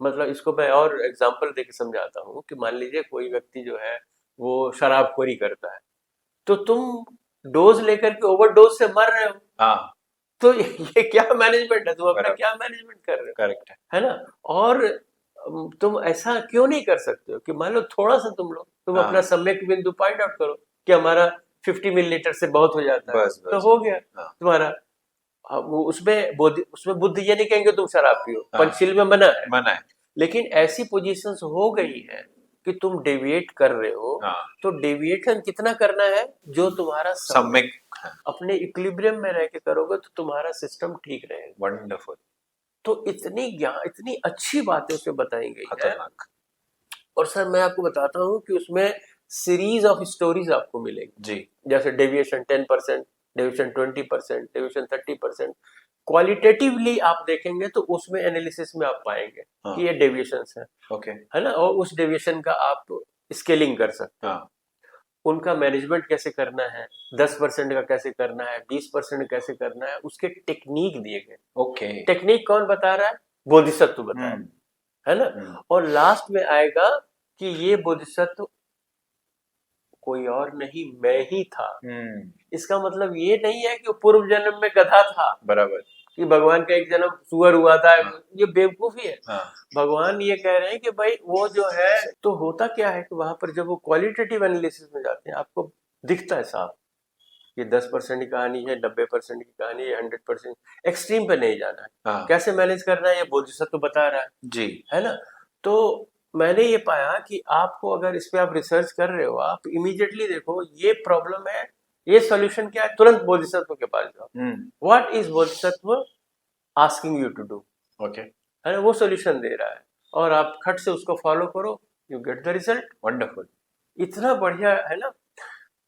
मतलब इसको मैं और एग्जांपल देके समझाता हूँ कि मान लीजिए कोई व्यक्ति जो है वो शराबखोरी करता है, तो तुम डोज लेकर के ओवरडोज से मर रहे हो, हाँ तो ये क्या मैनेजमेंट है? तुम अपना बराबर, क्या मैनेजमेंट कर रहे हो? करेक्ट है। है ना? और तुम ऐसा क्यों नहीं कर सकते हो कि मान लो थोड़ा सा तुम अपना हाँ सम्यक बिंदु पॉइंट आउट करो कि हमारा 50 मिलीलीटर से बहुत हो जाता है, बस तो बस। हो गया हाँ तुम्हारा। अब वो उसमें बुद्ध ये नहीं कहेंगे तुम शराब पियो, हाँ पंचशील में मना है। मना है। लेकिन ऐसी पोजीशंस हो गई है कि तुम डेविएट कर रहे हो, हाँ तो डेविएशन कितना करना है? जो तुम्हारा सम्यक। हाँ अपने इक्विलिब्रियम में रह के करोगे तो तुम्हारा सिस्टम ठीक रहेगा। वंडरफुल। तो इतनी अच्छी बातें उसमें बताई गई है। खतरनाक। और सर मैं आपको बताता हूँ कि उसमें सीरीज ऑफ स्टोरीज आपको मिलेगी, जी जैसे डेविएशन 10%, डेविएशन 20%, डेविएशन 30%। क्वालिटेटिवली आप देखेंगे तो उसमें एनालिसिस में आप पाएंगे हाँ कि ये डेविएशंस है ओके। है ना? और उस डेविएशन का आप स्केलिंग कर सकते हैं। हाँ उनका मैनेजमेंट कैसे करना है, 10% का कैसे करना है, 20% कैसे करना है, उसके टेक्निक दिए गए। ओके। टेक्निक कौन बता रहा है? बोधिसत्व बता रहा है ना? और लास्ट में आएगा कि ये बोधिसत्व कोई और नहीं, मैं ही था। इसका मतलब ये नहीं है कि वो पूर्व जन्म में गधा था, बराबर। कि भगवान का एक जन्म सुअर हुआ था। हाँ ये बेवकूफी है। हाँ भगवान ये कह रहे हैं कि भाई वो जो है, तो होता क्या है कि वहां पर जब वो क्वालिटेटिव एनालिसिस में जाते हैं आपको दिखता है साफ, ये 10% की कहानी है, 90% की कहानी है, 100%। एक्सट्रीम पे नहीं जाना है। हाँ कैसे मैनेज करना है ये बोधिसत्व बता रहा जी है ना? तो मैंने ये पाया कि आपको अगर इस पे आप रिसर्च कर रहे हो, आप इमीडिएटली देखो ये प्रॉब्लम है, ये सॉल्यूशन क्या है, तुरंत बोधिसत्व के पास जाओ। What is Bodhisattva asking you to do, okay है ना? वो सॉल्यूशन दे रहा है और आप खट से उसको फॉलो करो, you get the result. Wonderful. इतना बढ़िया है ना?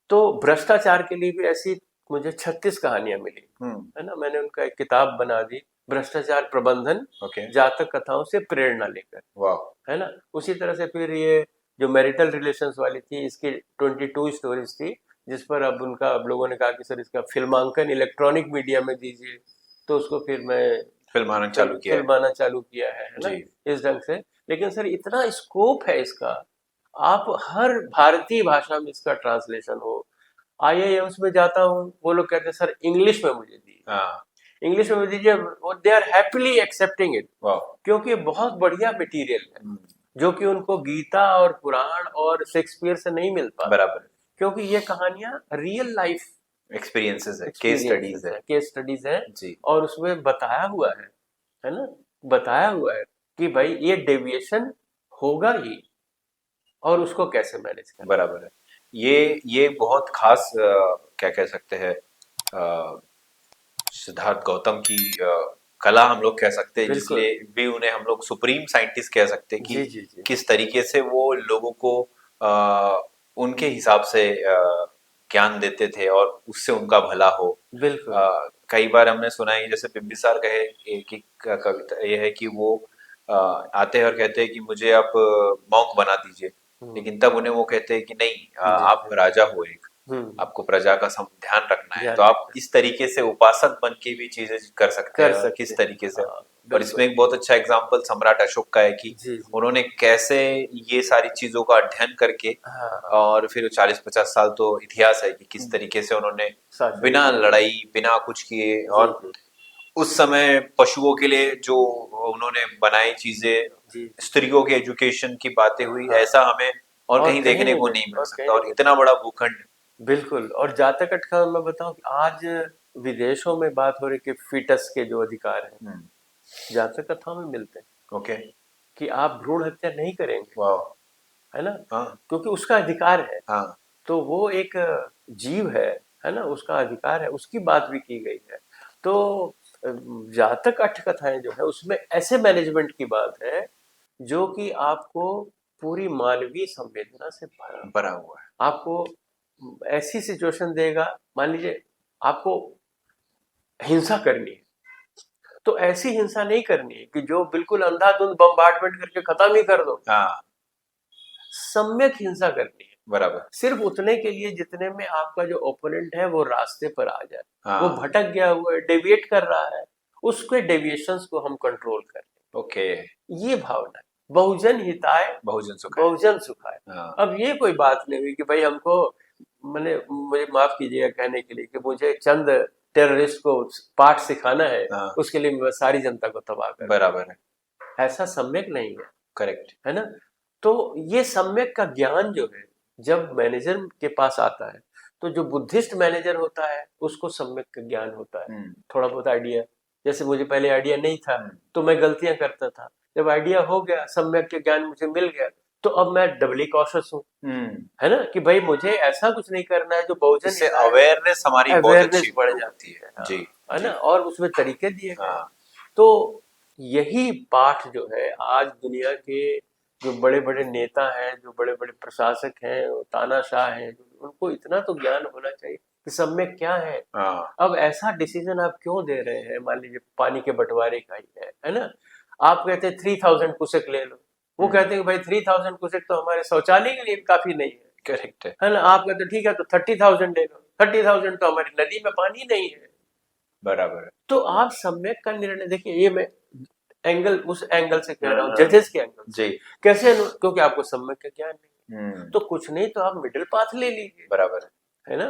तो भ्रष्टाचार के लिए भी ऐसी मुझे 36 कहानियां मिली, है ना? मैंने उनका एक किताब बना दी, भ्रष्टाचार प्रबंधन, ओके जातक कथाओं से प्रेरणा लेकर, वाह। है ना? उसी तरह से फिर ये जो मैरिटल रिलेशंस वाली थी, इसकी 22 स्टोरीज थी, जिस पर अब लोगों ने कहा कि सर इसका फिल्मांकन इलेक्ट्रॉनिक मीडिया में दीजिए, तो उसको फिर मैं फिल्माना चालू किया है। फिल्माना चालू किया है ना? जी इस ढंग से। लेकिन सर इतना स्कोप है इसका, आप हर भारतीय भाषा में इसका ट्रांसलेशन हो। आईआईएम्स में जाता हूँ, वो लोग कहते हैं सर इंग्लिश में मुझे दीजिए, हाँ इंग्लिश में दीजिए, they are happily accepting it, वाह। क्योंकि ये बहुत बढ़िया मटेरियल है जो कि उनको गीता और पुराण और शेक्सपियर से नहीं मिल पाता, बराबर। क्योंकि ये कहानियां रियल लाइफ एक्सपीरियंसेस है, केस स्टडीज है। केस स्टडीज है। जी और उसमें बताया हुआ है ना? बताया हुआ है कि भाई ये डेविएशन होगा ही और उसको कैसे मैनेज करना। बराबर है। ये बहुत खास क्या कह सकते हैं, सिद्धार्थ गौतम की कला हम लोग कह सकते हैं, बिल्कुल। जिसलिए भी उन्हें हम लोग सुप्रीम साइंटिस्ट कह सकते हैं कि जी जी जी किस तरीके से वो लोगों को उनके हिसाब से ज्ञान देते थे और उससे उनका भला हो। बिल्कुल। कई बार हमने सुना है, जैसे बिम्बिसार कहे कि कविता ये है कि वो आते हैं और कहते हैं कि मुझे आप मॉन्क बना दीजिए, लेकिन तब उन्हें वो कहते हैं कि नहीं, आप राजा हो एक, आपको प्रजा का ध्यान रखना है, तो आप इस तरीके से उपासक बन के भी चीजें कर सकते हैं। और किस तरीके से, और इसमें एक बहुत अच्छा एग्जाम्पल सम्राट अशोक का है कि उन्होंने कैसे ये सारी चीजों का अध्ययन करके, और फिर 40-50 साल तो इतिहास है कि किस तरीके से उन्होंने बिना लड़ाई बिना कुछ किए, और उस समय पशुओं के लिए जो उन्होंने बनाई चीजें, स्त्रियों के एजुकेशन की बातें हुई, ऐसा हमें और कहीं देखने को नहीं मिल सकता, और इतना बड़ा भूखंड। बिल्कुल। और जातक अटका मैं बताऊं कि आज विदेशों में बात हो रही कि फीटस के जो अधिकार हैं जातक कथाओं में मिलते हैं। ओके। कि आप भ्रूण हत्या नहीं करेंगे, वाह, है ना? हाँ क्योंकि उसका अधिकार है। हाँ तो वो एक जीव है ना? उसका अधिकार है, उसकी बात भी की गई है। तो जातक अठ कथाएं जो है उसमें ऐसे मैनेजमेंट की बात है जो कि आपको पूरी मानवीय संवेदना से भरा हुआ है। आपको ऐसी सिचुएशन देगा, मान लीजिए आपको हिंसा करनी है, तो ऐसी हिंसा नहीं करनी है कि जो बिल्कुल अंधाधुंध बम्बार्डमेंट करके खत्म ही कर दो। सम्यक हिंसा करनी है, बराबर। सिर्फ उतने के लिए जितने में आपका जो ओपोनेंट है वो रास्ते पर आ जाए। वो भटक गया हुआ है, डेविएट कर रहा है, उसके डेविएशंस को हम कंट्रोल करें। ओके, ये भावना है, बहुजन हिताय बहुजन सुखाय। बहुजन सुखाय। हाँ, अब ये कोई बात नहीं हुई कि भाई हमको, मैंने, मुझे माफ कीजिएगा कहने के लिए कि मुझे चंद टेररिस्ट को पाठ सिखाना है, हाँ, उसके लिए मैं सारी जनता को तबाह कर, बराबर है, ऐसा सम्यक नहीं है, करेक्ट। है ना। तो ये सम्यक का ज्ञान जो है जब मैनेजर के पास आता है, तो जो बुद्धिस्ट मैनेजर होता है उसको सम्यक का ज्ञान होता है, थोड़ा बहुत आइडिया। जैसे मुझे पहले आइडिया नहीं था तो मैं गलतियां करता था, जब आइडिया हो गया, सम्यक के ज्ञान मुझे मिल गया, तो अब मैं डबली कॉशियस हूँ, है ना, कि भाई मुझे ऐसा कुछ नहीं करना है जो बहुजन इससे हिताय, अवेयरनेस हमारी बहुत अवेयरनेस अच्छी बढ़ improve जाती है, हाँ, जी, है ना, जी, और उसमें तरीके दिए गए। हाँ, तो यही पाठ जो है आज दुनिया के जो बड़े बड़े नेता हैं, जो बड़े बड़े प्रशासक हैं, तानाशाह हैं, उनको इतना तो ज्ञान होना चाहिए कि सम्यक क्या है। हाँ, अब ऐसा डिसीजन आप क्यों दे रहे हैं, मान लीजिए पानी के बंटवारे का ही है ना, आप कहते हैं 3000 कुसेक ले लो, वो कहते हैं कि भाई 3000 कुसेक तो हमारे शौचालय के लिए भी काफी नहीं है, करेक्ट है, है ना। आप कहते हैं ठीक है तो 30,000 ले लो, 30,000 तो हमारी नदी में पानी नहीं है। बराबर है, तो आप सम्यक का निर्णय देखिए, ये मैं एंगल उस एंगल से कह रहा हूँ, जजेस के एंगल से। जी, कैसे क्योंकि आपको सम्यक का ज्ञान नहीं है, तो हम्म, कुछ नहीं तो आप मिडिल पाथ ले लीजिए, बराबर है ना।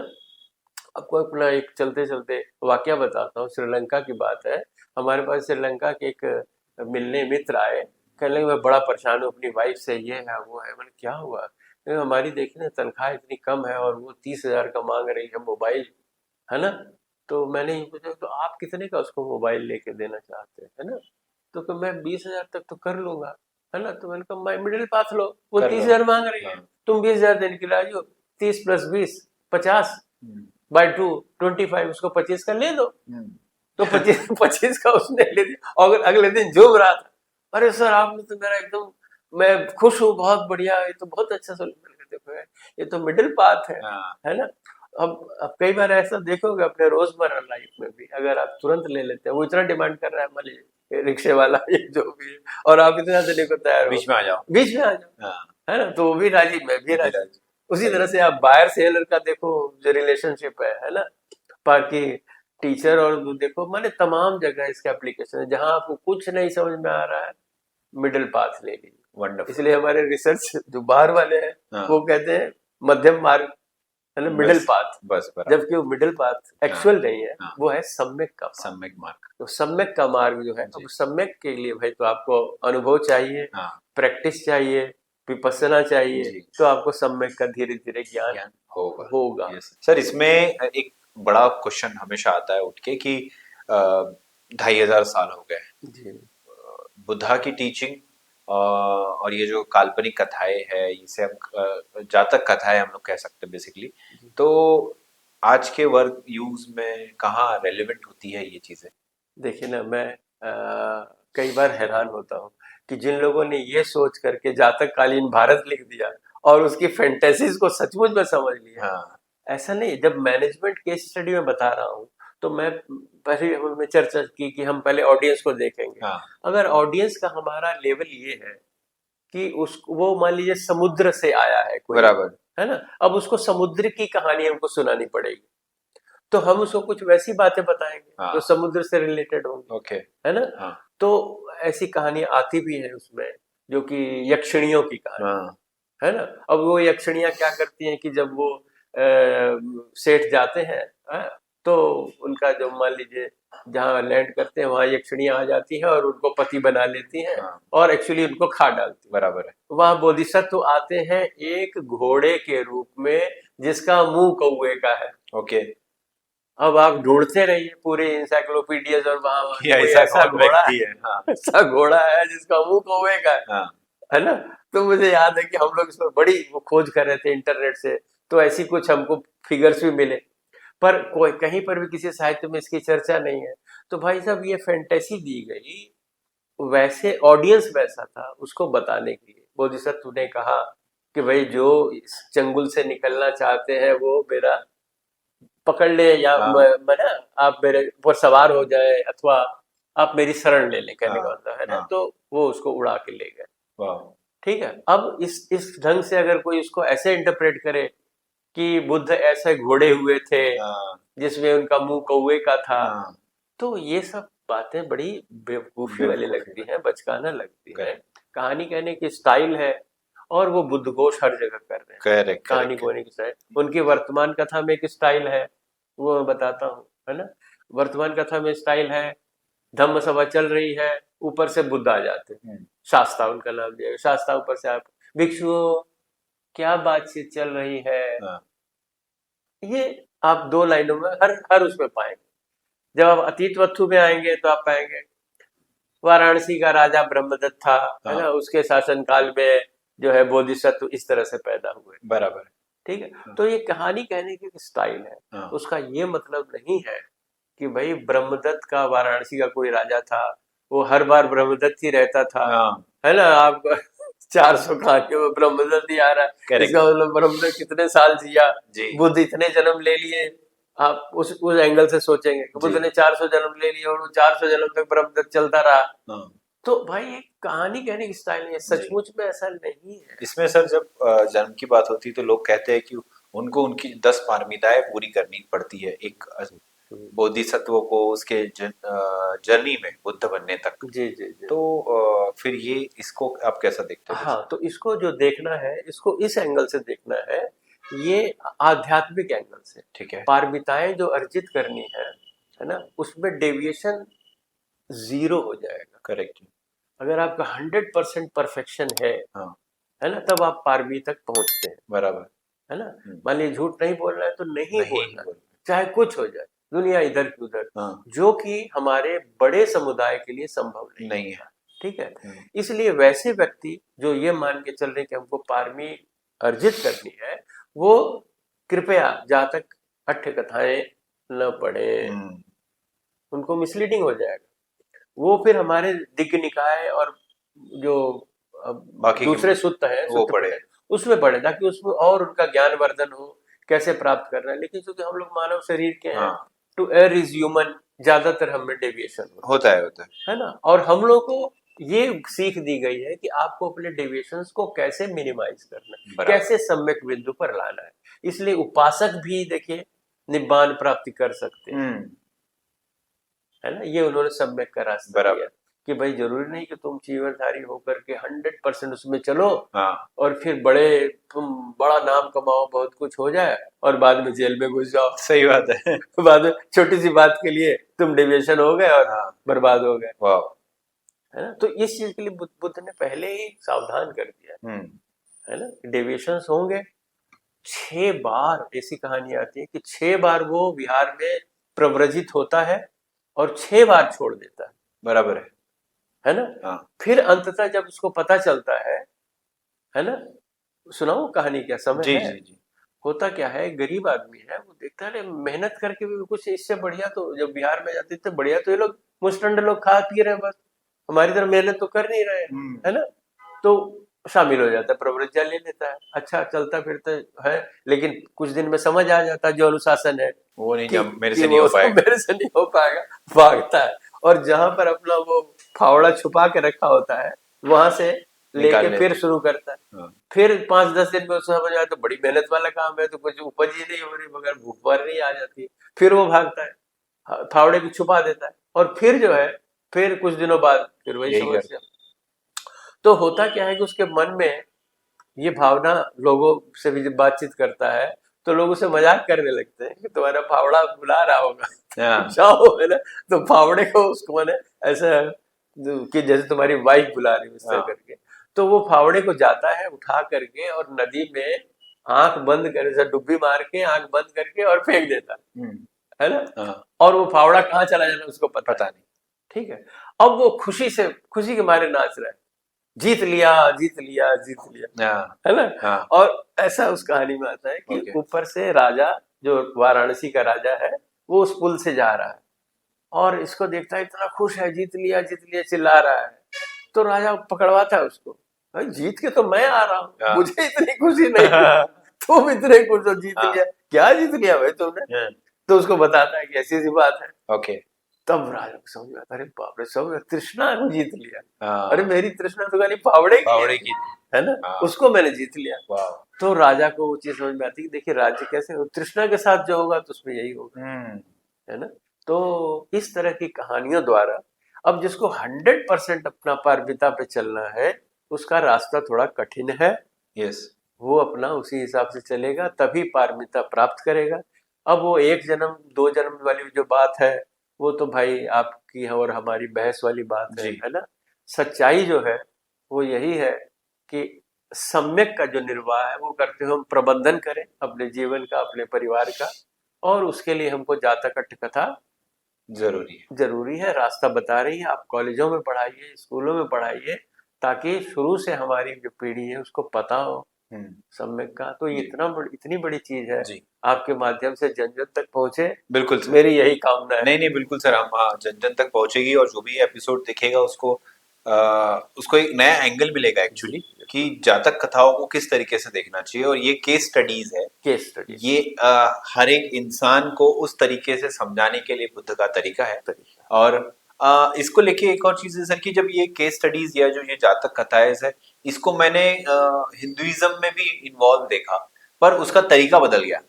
आपको अपना एक चलते चलते वाकया बताता हूँ, श्रीलंका की बात है। हमारे पास श्रीलंका के एक मिलने मित्र आए, कहने लगे मैं बड़ा परेशान हूँ अपनी वाइफ से, ये है वो है। मैंने क्या हुआ, कहने, हमारी देखिए ना तनख्वाह इतनी कम है और वो 30,000 का मांग रही है मोबाइल, है ना। तो मैंने ये पूछा तो आप कितने का उसको मोबाइल लेके देना चाहते हैं, है ना। तो मैं 20,000 तक तो कर लूंगा, है ना। तो मैंने कहा मैं मिडिल पाथ लो, वो कर लो। 30,000 मांग रही है, हाँ, तुम 20,000 देने के लिए राजी हो, 30 + 20 50 बाय 2 25, उसको 25 का ले दो। तो 25 का उसने ले दिया, और अगले दिन झूम रहा था, अरे सर आपने तो मेरा एकदम, मैं खुश हूँ, बहुत बढ़िया, ये तो बहुत अच्छा सोल्यूशन। देखो यार, ये तो मिडिल पाथ हाँ, है ना। अब कई बार ऐसा देखोगे अपने रोजमर्रा लाइफ में भी, अगर आप तुरंत ले लेते हैं, वो इतना डिमांड कर रहा है, मान लीजिए रिक्शे वाला ये जो भी है, और आप इतना देने को तैयार हो, बीच में आ जाओ, बीच में आ जाओ, हाँ, है ना, तो वो भी राजी, मैं भी राजी। राज, उसी सही तरह है, से आप बायर सेलर का देखो, जो रिलेशनशिप है ना, बाकी टीचर और वो देखो, माने तमाम जगह इसका एप्लीकेशन है। जहां आपको कुछ नहीं समझ में आ रहा है, मिडिल पाथ ले लीजिए। वंडरफुल, इसलिए हमारे रिसर्च जो बाहर वाले हैं हाँ, वो कहते हैं मध्यम मार्ग, है ना, मिडिल बस, पाथ, बस बराबर, जबकि वो मिडिल पाथ एक्चुअल नहीं है, हाँ, वो है सम्यक का मार्ग। सम्यक मार्ग, तो सम्यक का मार्ग जो है, जी, अब सम्यक के लिए भाई तो आपको अनुभव चाहिए, हाँ, प्रैक्टिस चाहिए, विपස්සना चाहिए, जी, तो आपको सम्यक का धीरे धीरे ज्ञान ज्ञान होगा, होगा। Yes sir. इसमें एक बड़ा क्वेश्चन हमेशा आता है उठ के कि 2,500 साल हो गए जी बुद्धा की टीचिंग और ये जो काल्पनिक कथाएं है, इसे हम जातक कथाएं हम लोग कह सकते हैं बेसिकली, तो आज के वर्क यूज में कहाँ रेलेवेंट होती है ये चीजें? देखिए ना, मैं कई बार हैरान होता हूँ कि जिन लोगों ने ये सोच करके जातक कालीन भारत लिख दिया और उसकी फैंटेसीज को सचमुच में समझ लिया, हाँ, ऐसा नहीं। जब मैनेजमेंट केस स्टडी में बता रहा हूँ तो मैं पहले हमने चर्चा की कि हम पहले ऑडियंस को देखेंगे। हाँ, अगर ऑडियंस का हमारा लेवल ये है कि उस वो मान लीजिए समुद्र से आया है कोई, बराबर, है ना, अब उसको समुद्र की कहानी हमको सुनानी पड़ेगी, तो हम उसको कुछ वैसी बातें बताएंगे हाँ, जो समुद्र से रिलेटेड होंगी, ओके, है ना। हाँ, तो ऐसी कहानी आती भी है उसमें, जो कि यक्षिणियों की कहानी, हाँ, है ना। अब वो यक्षिणियां क्या करती हैं कि जब वो सेठ जाते हैं, तो उनका जो मान लीजिए जहाँ लैंड करते हैं वहां यक्षिणियां आ जाती हैं और उनको पति बना लेती हैं, हाँ, और एक्चुअली उनको खा डालती हैं। बराबर है, वहां बोधिसत्व आते हैं एक घोड़े के रूप में जिसका मुंह कौवे का है। ओके, अब आप ढूंढते रहिए पूरे इंसाइक्लोपीडियाज और वहां ये कोई ऐसा ऐसा कौन घोड़ा व्यक्ति है, हाँ, ऐसा घोड़ा है जिसका मुंह कौवे का हाँ, है ना। तो मुझे याद है कि हम लोग इसमें बड़ी वो खोज कर रहे थे इंटरनेट से, तो ऐसी कुछ हमको फिगर्स भी मिले, पर कोई कहीं पर भी किसी साहित्य में इसकी चर्चा नहीं है। तो भाई साहब ये फैंटेसी दी गई, वैसे ऑडियंस वैसा था उसको बताने के लिए। बोधिसत्व ने कहा कि भाई जो इस चंगुल से निकलना चाहते हैं वो मेरा पकड़ ले, या हाँ, ना आप मेरे ऊपर सवार हो जाए, अथवा आप मेरी शरण ले लें, कहने का हाँ, मतलब है ना। हाँ, तो वो उसको उड़ा के ले गए, वाह, ठीक है। अब इस ढंग से अगर कोई इसको ऐसे इंटरप्रेट करे कि बुद्ध ऐसे घोड़े हुए थे हाँ, जिसमें उनका मुंह कौवे का था, हाँ, तो ये सब बातें बड़ी बेवकूफी वाली लगती हैं, बचकाना लगती है। Correct. कहानी कहने की स्टाइल है और वो बुद्धघोष हर जगह कर रहे हैं। करेक्ट कहानी कहने की स्टाइल, उनकी वर्तमान कथा में एक स्टाइल है, वो मैं बताता हूँ, है ना। वर्तमान कथा में स्टाइल है, धम्म सभा चल रही है, ऊपर से बुद्ध आ जाते हैं, शास्ता उनका नाम दिया गया, शास्ता ऊपर से आप भिक्षुओं क्या बातचीत चल रही है, ये आप 2 लाइनों में हर उसमें पाएंगे। जब आप अतीत वस्तु में आएंगे तो आप पाएंगे वाराणसी का राजा ब्रह्मदत्त था, है ना, उसके शासन काल में जो है बोधिसत्व इस तरह से पैदा हुए, बराबर, ठीक है। तो ये कहानी कहने की स्टाइल है, उसका ये मतलब नहीं है कि भाई ब्रह्मदत्त का वाराणसी का कोई राजा था, वो हर बार ब्रह्मदत्त ही रहता था, है ना। आप 400 कहानियों में ब्रह्मदत्त ही आ रहा है, इसका मतलब ब्रह्मदत्त कितने साल जिया, बुद्ध इतने जन्म ले लिए, आप उस एंगल से सोचेंगे कि बुद्ध ने 400 जन्म ले लिए और वो 400 जन्म तक ब्रह्मदत्त चलता रहा। तो भाई एक कहानी कहने की स्टाइल नहीं है, सचमुच में ऐसा नहीं है। इसमें सर जब जन्म की बात होती है तो लोग कहते हैं कि उनको उनकी 10 पारमिताएं पूरी करनी पड़ती है एक बोधिसत्व को उसके जर्नी में बुद्ध बनने तक। जी जी जी। तो फिर ये इसको आप कैसा देखते हैं? हाँ, तो इसको जो देखना है, इसको इस एंगल से देखना है, ये आध्यात्मिक एंगल से। ठीक है। पारमिताएं जो अर्जित करनी है ना, उसमें डेविएशन 0 हो जाएगा। करेक्ट। अगर आपका 100% परफेक्शन है, है ना, तब आप पारमी तक पहुंचते हैं, बराबर, है ना। मान लीजिए झूठ नहीं बोलना है तो नहीं बोलना, चाहे कुछ हो जाए, दुनिया इधर की उधर, जो कि हमारे बड़े समुदाय के लिए संभव नहीं है, ठीक है। इसलिए वैसे व्यक्ति जो ये मान के चल रहे कि हमको पारमी अर्जित करनी है, वो कृपया जहां तक हठ्य कथाएं न पढ़े, उनको मिसलीडिंग हो जाएगा। वो फिर हमारे दिग्ग निकाय और जो बाकी दूसरे सुत्त है वो पढ़े, उसमें पढ़े, ताकि उसमें और उनका ज्ञान वर्धन हो, कैसे प्राप्त करना है। लेकिन क्योंकि हम लोग मानव शरीर के हैं, टू एयर इज ह्यूमन, ज्यादातर हमें डेविएशन होता है ना। और हम लोग को ये सीख दी गई है कि आपको अपने डेविएशंस को कैसे मिनिमाइज करना है, कैसे सम्यक बिंदु पर लाना है। इसलिए उपासक भी देखिए निब्बान प्राप्ति कर सकते हैं, है ना। ये उन्होंने सम्यक का रास्ता दिया कि भाई जरूरी नहीं कि तुम जीवनधारी होकर के 100% उसमें चलो, और फिर तुम बड़ा नाम कमाओ, बहुत कुछ हो जाए और बाद में जेल में घुस जाओ। सही बात है। बाद में छोटी सी बात के लिए तुम डेविएशन हो गए और बर्बाद हो गए, है ना। तो इस चीज के लिए बुद्ध ने पहले ही सावधान कर दिया, है ना। डेविएशन होंगे। 6 बार ऐसी कहानी आती है कि 6 बार वो विहार में प्रव्रजित होता है और 6 बार छोड़ देता है, बराबर है ना। फिर अंततः जब उसको पता चलता है ना, सुनाओ कहानी क्या समय है। जी। होता क्या है, गरीब आदमी है, वो देखता है मेहनत करके भी कुछ इससे बढ़िया, तो जब बिहार में जाते थे बढ़िया, तो ये लोग मुस्टंड लोग खा पी रहे हैं, बस हमारी तरह मेहनत तो कर नहीं रहे, है ना। तो शामिल हो जाता है, प्रव्रज्ञा ले लेता है, अच्छा चलता फिरता है। लेकिन कुछ दिन में समझ आ जाता है जो अनुशासन है वो नहीं, मेरे से नहीं हो पाएगा, भागता है। और जहां पर अपना वो फावड़ा छुपा के रखा होता है, वहां से लेके फिर शुरू करता है। फिर 5-10 दिन में समझ आया तो बड़ी मेहनत वाला काम है, तो कुछ उपज ही नहीं हो रही, मगर भूख मार नहीं आ जाती, फिर वो भागता है, फावड़े को छुपा देता है, और फिर जो है फिर कुछ दिनों बाद फिर वही समस्या। तो होता क्या है कि उसके मन में ये भावना, लोगों से भी जब बातचीत करता है तो लोग उसे मजाक करने लगते हैं कि तुम्हारा फावड़ा बुला रहा होगा, जाओ, है ना। तो फावड़े को उसको मैंने ऐसा कि जैसे तुम्हारी वाइफ बुला रही है, इस तरह करके। तो वो फावड़े को जाता है उठा करके और नदी में आंख बंद करके, डुब्बी मार के आंख बंद करके और फेंक देता है ना। और वो फावड़ा कहाँ चला जाना उसको पता नहीं, ठीक है। अब वो खुशी के मारे नाच रहा है, जीत लिया जीत लिया जीत लिया, है ना। और ऐसा उस कहानी में आता है कि ऊपर से राजा, जो वाराणसी का राजा है, वो उस पुल से जा रहा है और इसको देखता है, इतना खुश है, जीत लिया चिल्ला रहा है। तो राजा पकड़वाता है उसको, भाई जीत के तो मैं आ रहा हूँ, मुझे इतनी खुशी नहीं तुम इतने खुश हो, जीत लिया, क्या जीत लिया भाई तुमने। तो उसको बताता है कि ऐसी सी बात है। ओके, तब राजा को समझ में आता, अरे बाप रे, सब तृष्णा को जीत लिया। अरे मेरी तृष्णा तो खाली फावड़े की है ना, उसको मैंने जीत लिया। तो राजा को वो चीज समझ में आती है कि देखिए राज्य कैसे, तृष्णा के साथ जो होगा तो उसमें यही होगा, है ना। तो इस तरह की कहानियों द्वारा अब जिसको 100% अपना पारमिता पे चलना है, उसका रास्ता थोड़ा कठिन है। यस। वो अपना उसी हिसाब से चलेगा, तभी पारमिता प्राप्त करेगा। अब वो 1 जन्म 2 जन्म वाली जो बात है, वो तो भाई आपकी और हमारी बहस वाली बात जी। है ना? सच्चाई जो है वो यही है कि सम्यक का जो निर्वाह है वो करते हुए हम प्रबंधन करें अपने जीवन का, अपने परिवार का, और उसके लिए हमको जातक कथा जरूरी है। जरूरी है। रास्ता बता रही है, आप कॉलेजों में पढ़ाइए, स्कूलों में पढ़ाइए, ताकि शुरू से हमारी जो पीढ़ी है उसको पता हो सम्यक का। तो ये जी। इतनी बड़ी चीज है, जी। आपके माध्यम से जन जन तक पहुंचे, बिल्कुल सर। मेरी यही कामना है। नहीं नहीं, बिल्कुल सर, हम जन जन तक पहुंचेगी, और जो भी एपिसोड देखेगा उसको एक नया एंगल मिलेगा एक्चुअली, कि जातक कथाओं को किस तरीके से देखना चाहिए। और ये केस स्टडीज है, केस स्टडी ये हर एक इंसान को उस तरीके से समझाने के लिए बुद्ध का तरीका है। और इसको लेके एक और चीज है सर, कि जब ये केस स्टडीज या जो ये जातक कथाएं है, इसको मैंने हिंदुइज्म में भी इन्वॉल्व देखा, पर उसका तरीका बदल गया।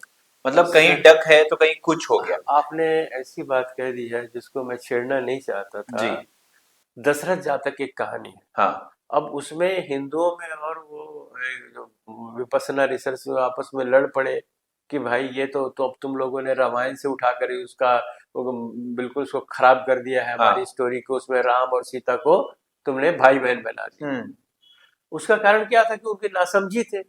मतलब कहीं डक है तो कहीं कुछ हो गया। आपने ऐसी बात कह दी है जिसको मैं छेड़ना नहीं चाहता था। जी। दशरथ जातक एक कहानी है। हाँ। अब उसमें हिंदुओं में और वो जो विपස්සना रिसर्च में आपस में लड़ पड़े कि भाई ये तो अब तुम लोगों ने रामायण से उठाकर ही उसका वो बिल्कुल उसको खराब कर दिया है, हमारी स्टोरी को। उसमें राम और सीता को तुमने भाई बहन बना दिया। उसका कारण क्या था कि उनके नासमझी थे,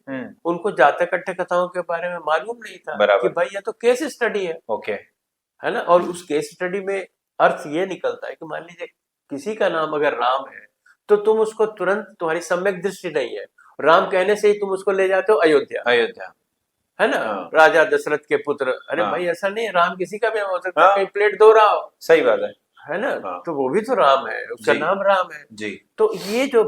उनको जातक कथाओं के बारे में मालूम नहीं था कि भाई ये तो केस स्टडी है। ओके। है ना? और उस केस स्टडी में अर्थ ये निकलता है कि मान लीजिए किसी का नाम अगर राम है, तो तुम उसको तुरंत, तुम्हारी सम्यक दृष्टि नहीं है, राम कहने से ही तुम उसको ले जाते हो अयोध्या। है ना? राजा दशरथ के पुत्र। अरे भाई ऐसा नहीं है, राम किसी का भी हो सकता है, कहीं प्लेट धो रहा हो। सही बात है ना? तो वो भी तो राम है, उसका नाम राम है जी। तो ये जो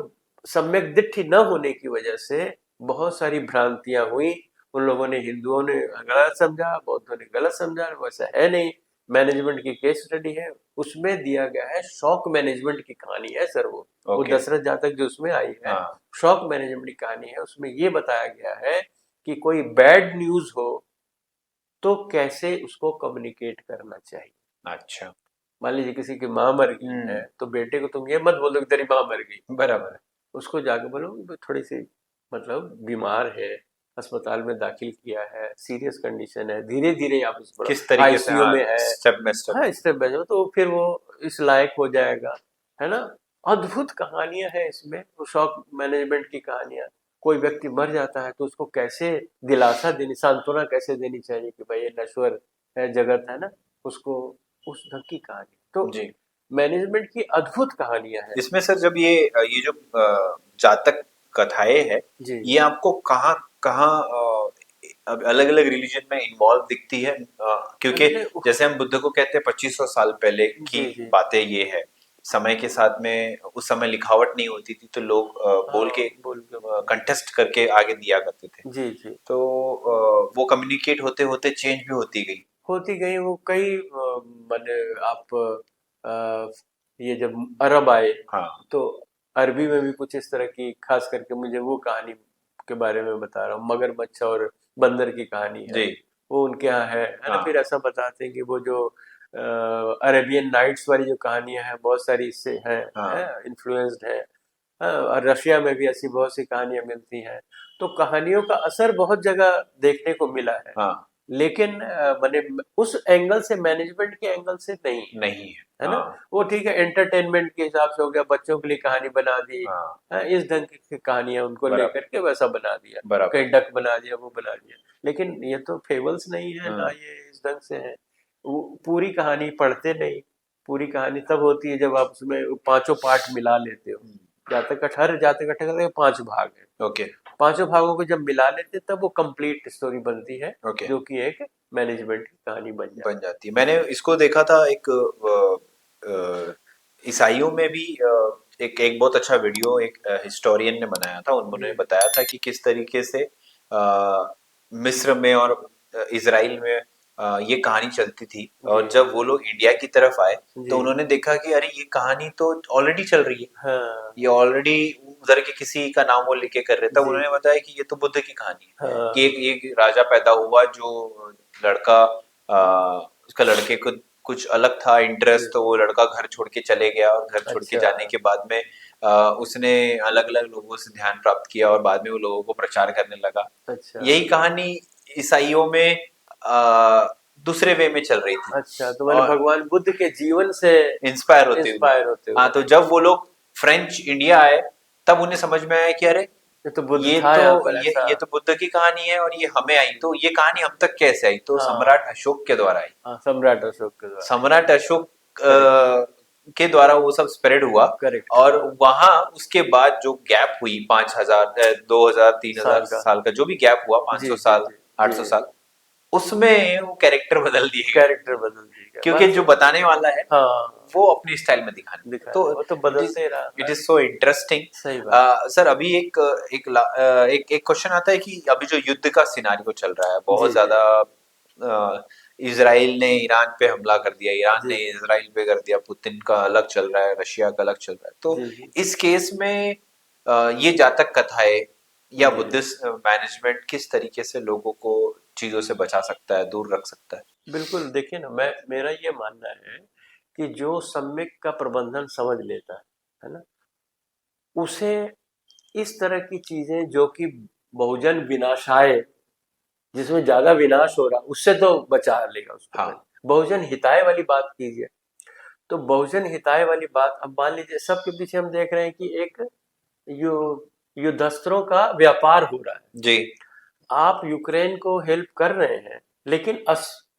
सम्यक दृष्टि न होने की वजह से बहुत सारी भ्रांतियां हुई। उन लोगों ने, हिंदुओं ने गलत समझा, बौद्धों ने गलत समझा। वैसा है नहीं। मैनेजमेंट की केस स्टडी है, उसमें दिया गया है शॉक मैनेजमेंट की कहानी है सर। वो दशरथ जातक जो उसमें आई है, शॉक मैनेजमेंट की कहानी है। उसमें ये बताया गया है कि कोई बैड न्यूज हो तो कैसे उसको कम्युनिकेट करना चाहिए। अच्छा। मान लीजिए किसी की माँ मर गई है, तो बेटे को तुम ये मत बोलो कि तेरी माँ मर गई। बराबर है। उसको जाके बोलो थोड़ी सी मतलब बीमार है, अस्पताल में दाखिल किया है, सीरियस कंडीशन है, धीरे धीरे आप इस किस तरीके से आईसीयू में है, स्टेप बाय स्टेप। हाँ स्टेप बाय स्टेप, तो फिर वो इस लायक हो जाएगा। है ना? अद्भुत कहानियां हैं इसमें, वो शॉक मैनेजमेंट की कहानियां। कोई व्यक्ति मर जाता है तो उसको कैसे दिलासा देनी, सांत्वना कैसे देनी चाहिए कि भाई ये नश्वर है जगत, है ना, उसको उस ढंग की कहानी। तो जी। मैनेजमेंट की अद्भुत कहानियां हैं इसमें सर। जब ये जो जातक कथाएं है, ये आपको कहाँ कहाँ अलग अलग रिलीजन में इन्वॉल्व दिखती है? क्योंकि जैसे हम बुद्ध को कहते हैं 2500 साल पहले की बातें ये है। समय के साथ में उस समय लिखावट नहीं होती थी, तो लोग बोल के कंटेस्ट करके आगे दिया करते थे। जी जी। तो वो कम्युनिकेट होते होते चेंज भी होती गई। वो कई माने आप ये जब अरब आए, तो अरबी में भी कुछ इस तरह की, खास करके मुझे वो कहानी के बारे में बता रहा हूँ, मगरमच्छ और बंदर की कहानी है। वो उनके यहाँ है ना? फिर ऐसा बताते हैं कि वो जो अरेबियन नाइट्स वाली जो कहानियां हैं, बहुत सारी इससे हैं, इन्फ्लुएंस्ड है। और रशिया में भी ऐसी बहुत सी कहानियां मिलती हैं। तो कहानियों का असर बहुत जगह देखने को मिला है। लेकिन मैंने उस एंगल से, मैनेजमेंट के एंगल से नहीं है ना? वो ठीक है, एंटरटेनमेंट के हिसाब से हो गया, बच्चों के लिए कहानी बना दी, इस ढंग की कहानियां उनको लेकर के वैसा बना दिया, कहीं डक बना दिया, वो बना दिया। लेकिन ये तो फेबल्स नहीं है ना, ये इस ढंग से है। वो पूरी कहानी पढ़ते नहीं। पूरी कहानी तब होती है जब आप उसमें 5 पार्ट मिला लेते हो। जातक कथा 5 भाग है। ओके। 5 भागों को जब मिला लेते तब वो कंप्लीट स्टोरी बनती है। जो कि एक मैनेजमेंट की कहानी बन जाती है। मैंने इसको देखा था एक ईसाइयों में भी, एक बहुत अच्छा वीडियो एक हिस्टोरियन ने बनाया था। उन्होंने बताया था कि किस तरीके से मिस्र में और इजराइल में ये कहानी चलती थी। और जब वो लोग इंडिया की तरफ आए, तो उन्होंने देखा कि अरे ये कहानी तो ऑलरेडी चल रही है। ये ऑलरेडी उधर के किसी का नाम वो लेके कर रहे थे। उन्होंने बताया कि ये तो बुद्ध की कहानी है, कि एक राजा पैदा हुआ, जो लड़का उसका लड़के कुछ अलग था इंटरेस्ट, तो वो लड़का घर छोड़ के चले गया और घर छोड़ के अच्छा जाने के बाद में उसने अलग अलग लोगों से ध्यान प्राप्त किया और बाद में वो लोगों को प्रचार करने लगा। अच्छा यही कहानी ईसाइयों में आ, दूसरे वे में चल रही थी अच्छा, तो मैंने और भगवान बुद्ध के जीवन से इंस्पायर होते हुए। इंस्पायर होते हाँ, हुए, तो जब वो लोग फ्रेंच इंडिया आए तब उन्हें समझ में आया कि अरे ये तो बुद्ध ये था तो यहाँ पर ये ऐसा। ये तो बुद्ध की कहानी है और ये हमें आई, तो ये कहानी हम तक कैसे आई? तो हाँ सम्राट अशोक के द्वारा आई। हाँ, सम्राट अशोक के द्वारा। सम्राट अशोक करेक्ट के द्वारा वो सब स्प्रेड हुआ। करेक्ट, और वहां उसके बाद जो गैप हुई 5,000 2,000 3,000 साल का। साल का जो भी गैप हुआ, जी 500 जी साल जी 800 जी, साल, उसमें वो कैरेक्टर बदल दिए गए कैरेक्टर बदल दिया क्योंकि बस। जो बताने वाला है हाँ, वो अपनी स्टाइल में दिखाने लगा। दिखाया तो वो तो बदलते रहा इट है। Is so interesting. सही बात। सर, अभी एक क्वेश्चन आता है कि अभी जो युद्ध का सिनारियो चल रहा है बहुत जी जी ज्यादा, इजराइल ने ईरान पे हमला कर दिया, ईरान जी ने इजराइल पे कर दिया, पुतिन का अलग चल रहा है, रशिया का अलग चल रहा है। तो जी जी इस केस में ये जातक कथाएं या जी, बुद्धिस्ट मैनेजमेंट किस तरीके से लोगों को चीजों से बचा सकता है, दूर रख सकता है? बिल्कुल। देखिए ना, मैं मेरा ये मानना है कि जो सम्यक का प्रबंधन समझ लेता है ना, उसे इस तरह की चीजें जो कि बहुजन विनाशाय, जिसमें ज्यादा विनाश हो रहा, उससे तो बचा लेगा उसको हाँ। पहले। बहुजन हिताय वाली बात कीजिए, तो बहुजन हिताय वाली बात, अब मान लीजिए सबके पीछे हम देख रहे हैं कि एक यु युद्धस्त्रों का व्यापार हो रहा है। जी। आप यूक्रेन को हेल्प कर रहे हैं, लेकिन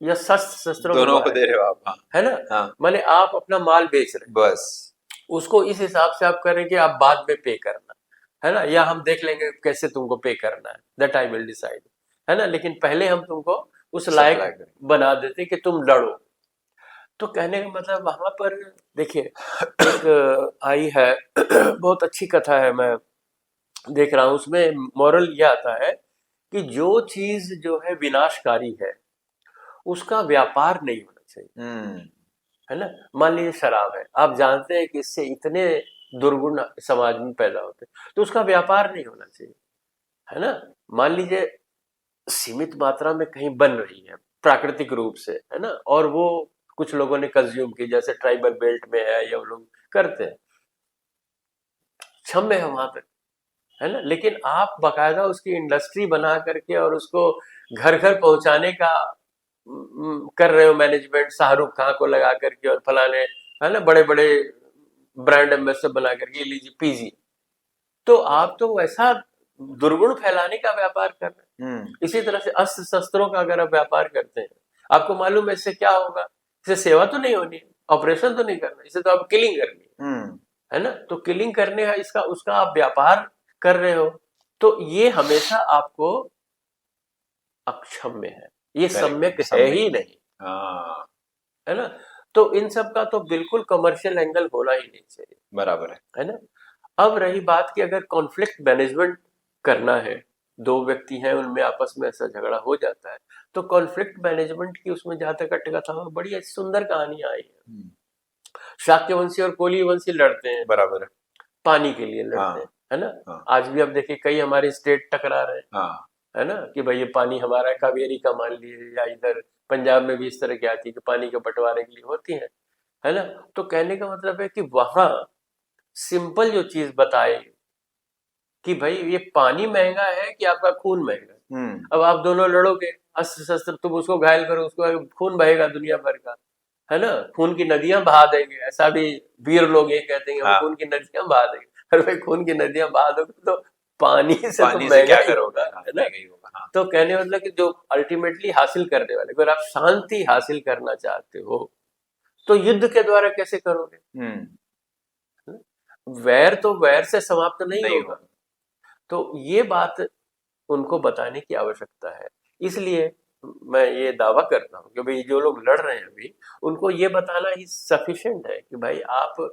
यह शस्त्र शस्त्रों दोनों मंगवा को रहे दे रहे हो आप? हाँ। हैं, है ना? हाँ। माने आप अपना माल बेच रहे हैं, बस। उसको इस हिसाब से आप करें कि आप बाद में पे करना, है ना, या हम देख लेंगे कैसे तुमको पे करना है, दैट आई विल डिसाइड, है ना, लेकिन पहले हम तुमको उस लायक सप्लाई करें। बना देते कि तुम लड़ो। तो कहने का मतलब वहां पर देखिए, एक आई है बहुत अच्छी कथा है, मैं देख रहा हूँ, उसमें मॉरल ये आता है कि जो चीज जो है विनाशकारी है, उसका व्यापार नहीं होना चाहिए, है ना। मान लीजिए शराब है, आप जानते हैं कि इससे इतने दुर्गुण समाज में पैदा होते हैं, तो उसका व्यापार नहीं होना चाहिए, है ना। मान लीजिए सीमित मात्रा में कहीं बन रही है प्राकृतिक रूप से, है ना, और वो कुछ लोगों ने कंज्यूम की, जैसे ट्राइबल बेल्ट में है, या वो लोग करते हैं, क्षम्य है वहां तक, है ना। लेकिन आप बकायदा उसकी इंडस्ट्री बना करके और उसको घर घर पहुंचाने का कर रहे हो मैनेजमेंट, शाहरुख खान को लगा करके और फलाने, है ना, बड़े बड़े ब्रांड एम्बेसडर बना करके, ये लीजिए पीजिए, तो आप तो वैसा दुर्गुण फैलाने का व्यापार कर रहे हैं। इसी तरह से अस्त्र शस्त्रों का अगर आप व्यापार करते हैं, आपको मालूम है इससे क्या होगा? इससे सेवा तो नहीं होनी है, ऑपरेशन तो नहीं करना, इससे तो आप किलिंग करनी है ना। तो किलिंग करने का इसका उसका आप व्यापार कर रहे हो, तो ये हमेशा आपको अक्षम्य है, ये सम्यक है ही नहीं, है ना। तो इन सब का तो बिल्कुल कमर्शियल एंगल होना ही नहीं चाहिए। बराबर है ना। अब रही बात कि अगर कॉन्फ्लिक्ट मैनेजमेंट करना है, दो व्यक्ति हैं उनमें आपस में ऐसा झगड़ा हो जाता है, तो कॉन्फ्लिक्ट मैनेजमेंट की उसमें जहां तक कथा, बड़ी अच्छी सुंदर कहानी आई है। शाक्यवंशी और कोली वंशी लड़ते हैं, बराबर है, पानी के लिए लड़ते हैं, है ना। आज भी अब देखिए कई हमारे स्टेट टकरा रहे हैं, है ना, कि भाई ये पानी हमारा है, कावेरी का मान लीजिए, या इधर पंजाब में भी इस तरह की आती है कि पानी के बंटवारे के लिए होती है ना। तो कहने का मतलब है कि वहां सिंपल जो चीज बताए कि भाई ये पानी महंगा है कि आपका खून महंगा है। अब आप दोनों लड़ोगे, अस्त्र शस्त्र, तुम उसको घायल करो, उसको खून बहेगा दुनिया भर का, है ना, खून की नदियां बहा देंगे, ऐसा भी वीर लोग ये कहते हैं, हम खून की नदियां बहा देंगे। अरे भाई खून की नदियां बहा दोगे तो पानी से तो महंगा ही होगा, है ना। तो कहने मतलब कि जो अल्टीमेटली हासिल करने वाले, अगर आप शांति हासिल करना चाहते हो तो युद्ध के द्वारा कैसे करोगे? वैर तो वैर से समाप्त नहीं होगा। तो ये बात उनको बताने की आवश्यकता है। इसलिए मैं ये दावा करता हूँ कि भाई जो लोग लड़ रहे हैं अभी, उनको ये बताना ही सफिशिएंट है कि भाई आप,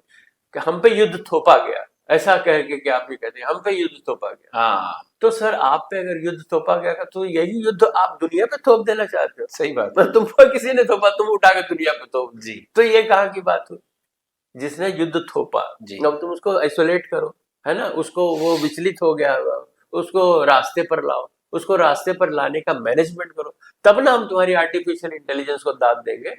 हम पे युद्ध थोपा गया, ऐसा कह के आप ये कहते हैं हम पे युद्ध थोपा गया। तो सर आप पे अगर युद्ध थोपा गया तो यही युद्ध आप दुनिया पे थोप देना चाहते हो? सही बात। तुमको किसी ने थोपा, तुम उठा के दुनिया पे थोप जी। तो ये कहाँ की बात हुई? जिसने युद्ध थोपा, अब तुम उसको आइसोलेट करो, है ना, उसको वो विचलित हो गया, उसको रास्ते पर लाओ, उसको रास्ते पर लाने का मैनेजमेंट करो, तब ना हम तुम्हारी आर्टिफिशियल इंटेलिजेंस को दाद देंगे।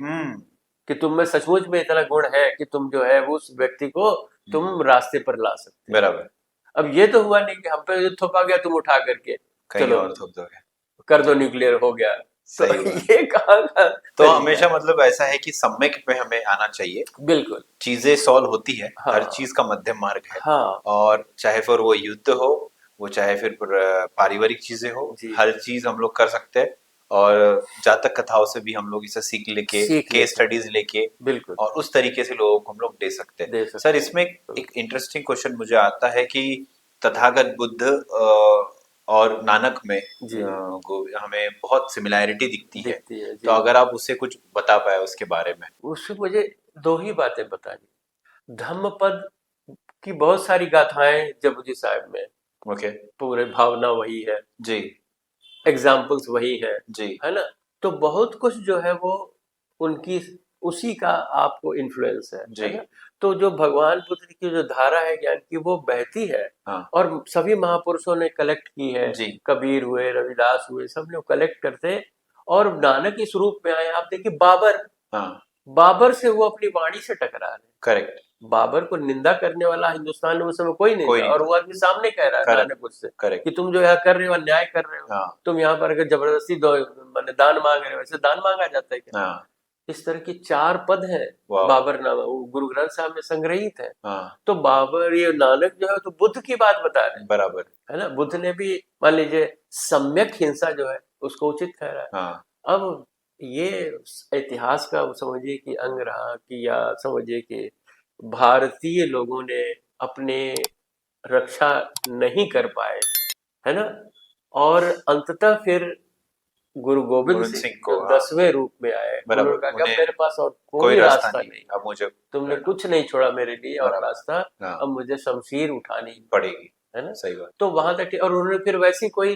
कि तुम में सचमुच में इतना गुण है कि तुम जो है वो उस व्यक्ति को तुम रास्ते पर ला सकते हो। बराबर। अब ये तो हुआ नहीं कि हम पे जो थोपा गया तुम उठा करके कहीं चलो और थोप दोगे। कर दो, न्यूक्लियर हो गया। तो सही बात। ये कहाँ का तो तरीका हमेशा है? मतलब ऐसा है कि सम्यक में हमें आना चाहिए, बिल्कुल। चीजें सॉल्व होती है, हाँ हर चीज का मध्यम मार्ग है। हाँ और चाहे फिर वो युद्ध हो, वो चाहे फिर पारिवारिक चीजें हो, जी, हर चीज हम लोग कर सकते हैं। और जातक कथाओं से भी हम लोग इसे सीख लेके, सीख केस लेते हैं। स्टडीज लेके बिल्कुल और उस तरीके से लोगों को हम लोग दे सकते हैं। दे सर सकते इसमें हैं। एक इंटरेस्टिंग क्वेश्चन मुझे आता है कि तथागत बुद्ध और नानक में जी हमें बहुत सिमिलैरिटी दिखती है। दिखती है तो जी। अगर आप उससे कुछ बता पाए उसके बारे में। उससे मुझे दो ही बातें बतानी। धम्मपद की बहुत सारी गाथाएं जपजी साहब में, ओके। पूरे भावना वही है, जी एग्जाम्पल्स वही जी। है ना। तो बहुत कुछ जो है वो उनकी उसी का आपको इन्फ्लुएंस जी है ना। तो जो भगवान बुद्ध की जो धारा है ज्ञान की वो बहती है, हाँ और सभी महापुरुषों ने कलेक्ट की है। जी कबीर हुए, रविदास हुए, सब ने कलेक्ट करते और नानक इस रूप में आए। आप देखिए बाबर, हाँ बाबर से वो अपनी वाणी से टकरा रहे हैं। करेक्ट। बाबर को निंदा करने वाला हिंदुस्तान में उस समय कोई नहीं कोई था, नहीं और था। वो आदमी सामने कह रहा है करेक्ट नानक उससे करेक्ट। कि तुम जो यहाँ कर रहे हो अन्याय कर रहे हो, हाँ तुम यहाँ पर अगर जबरदस्ती दो मैंने दान मांग रहे हो, वैसे दान मांगा जाता है क्या? हाँ इस तरह की 4 पद है वाह। बाबर नामा, वो गुरु ग्रंथ साहब में संग्रहित है। हाँ तो बाबर, ये नानक जो है तो बुद्ध की बात बता रहे हैं, बराबर। है ना। बुद्ध ने भी मान लीजिए सम्यक हिंसा जो है उसको उचित कह रहा है। हाँ अब ये इतिहास का समझिए कि अंग रहा कि, या समझिए कि भारतीय लोगों ने अपने रक्षा नहीं कर पाए, है ना। और अंततः फिर गुरु गोविंद गोविंद सिंह सिंह जो को हाँ 10वें रूप में आए, बराबर। उन्होंने कहा कि अब उन्हें मेरे पास और कोई कोई रास्ता रास्ता नहीं, नहीं, अब मुझे तुमने करना कुछ नहीं छोड़ा मेरे लिए और बराबर। रास्ता, हाँ अब मुझे शमशीर उठानी पड़ेगी। है ना। सही बात। तो वहां तक, और उन्होंने फिर वैसी कोई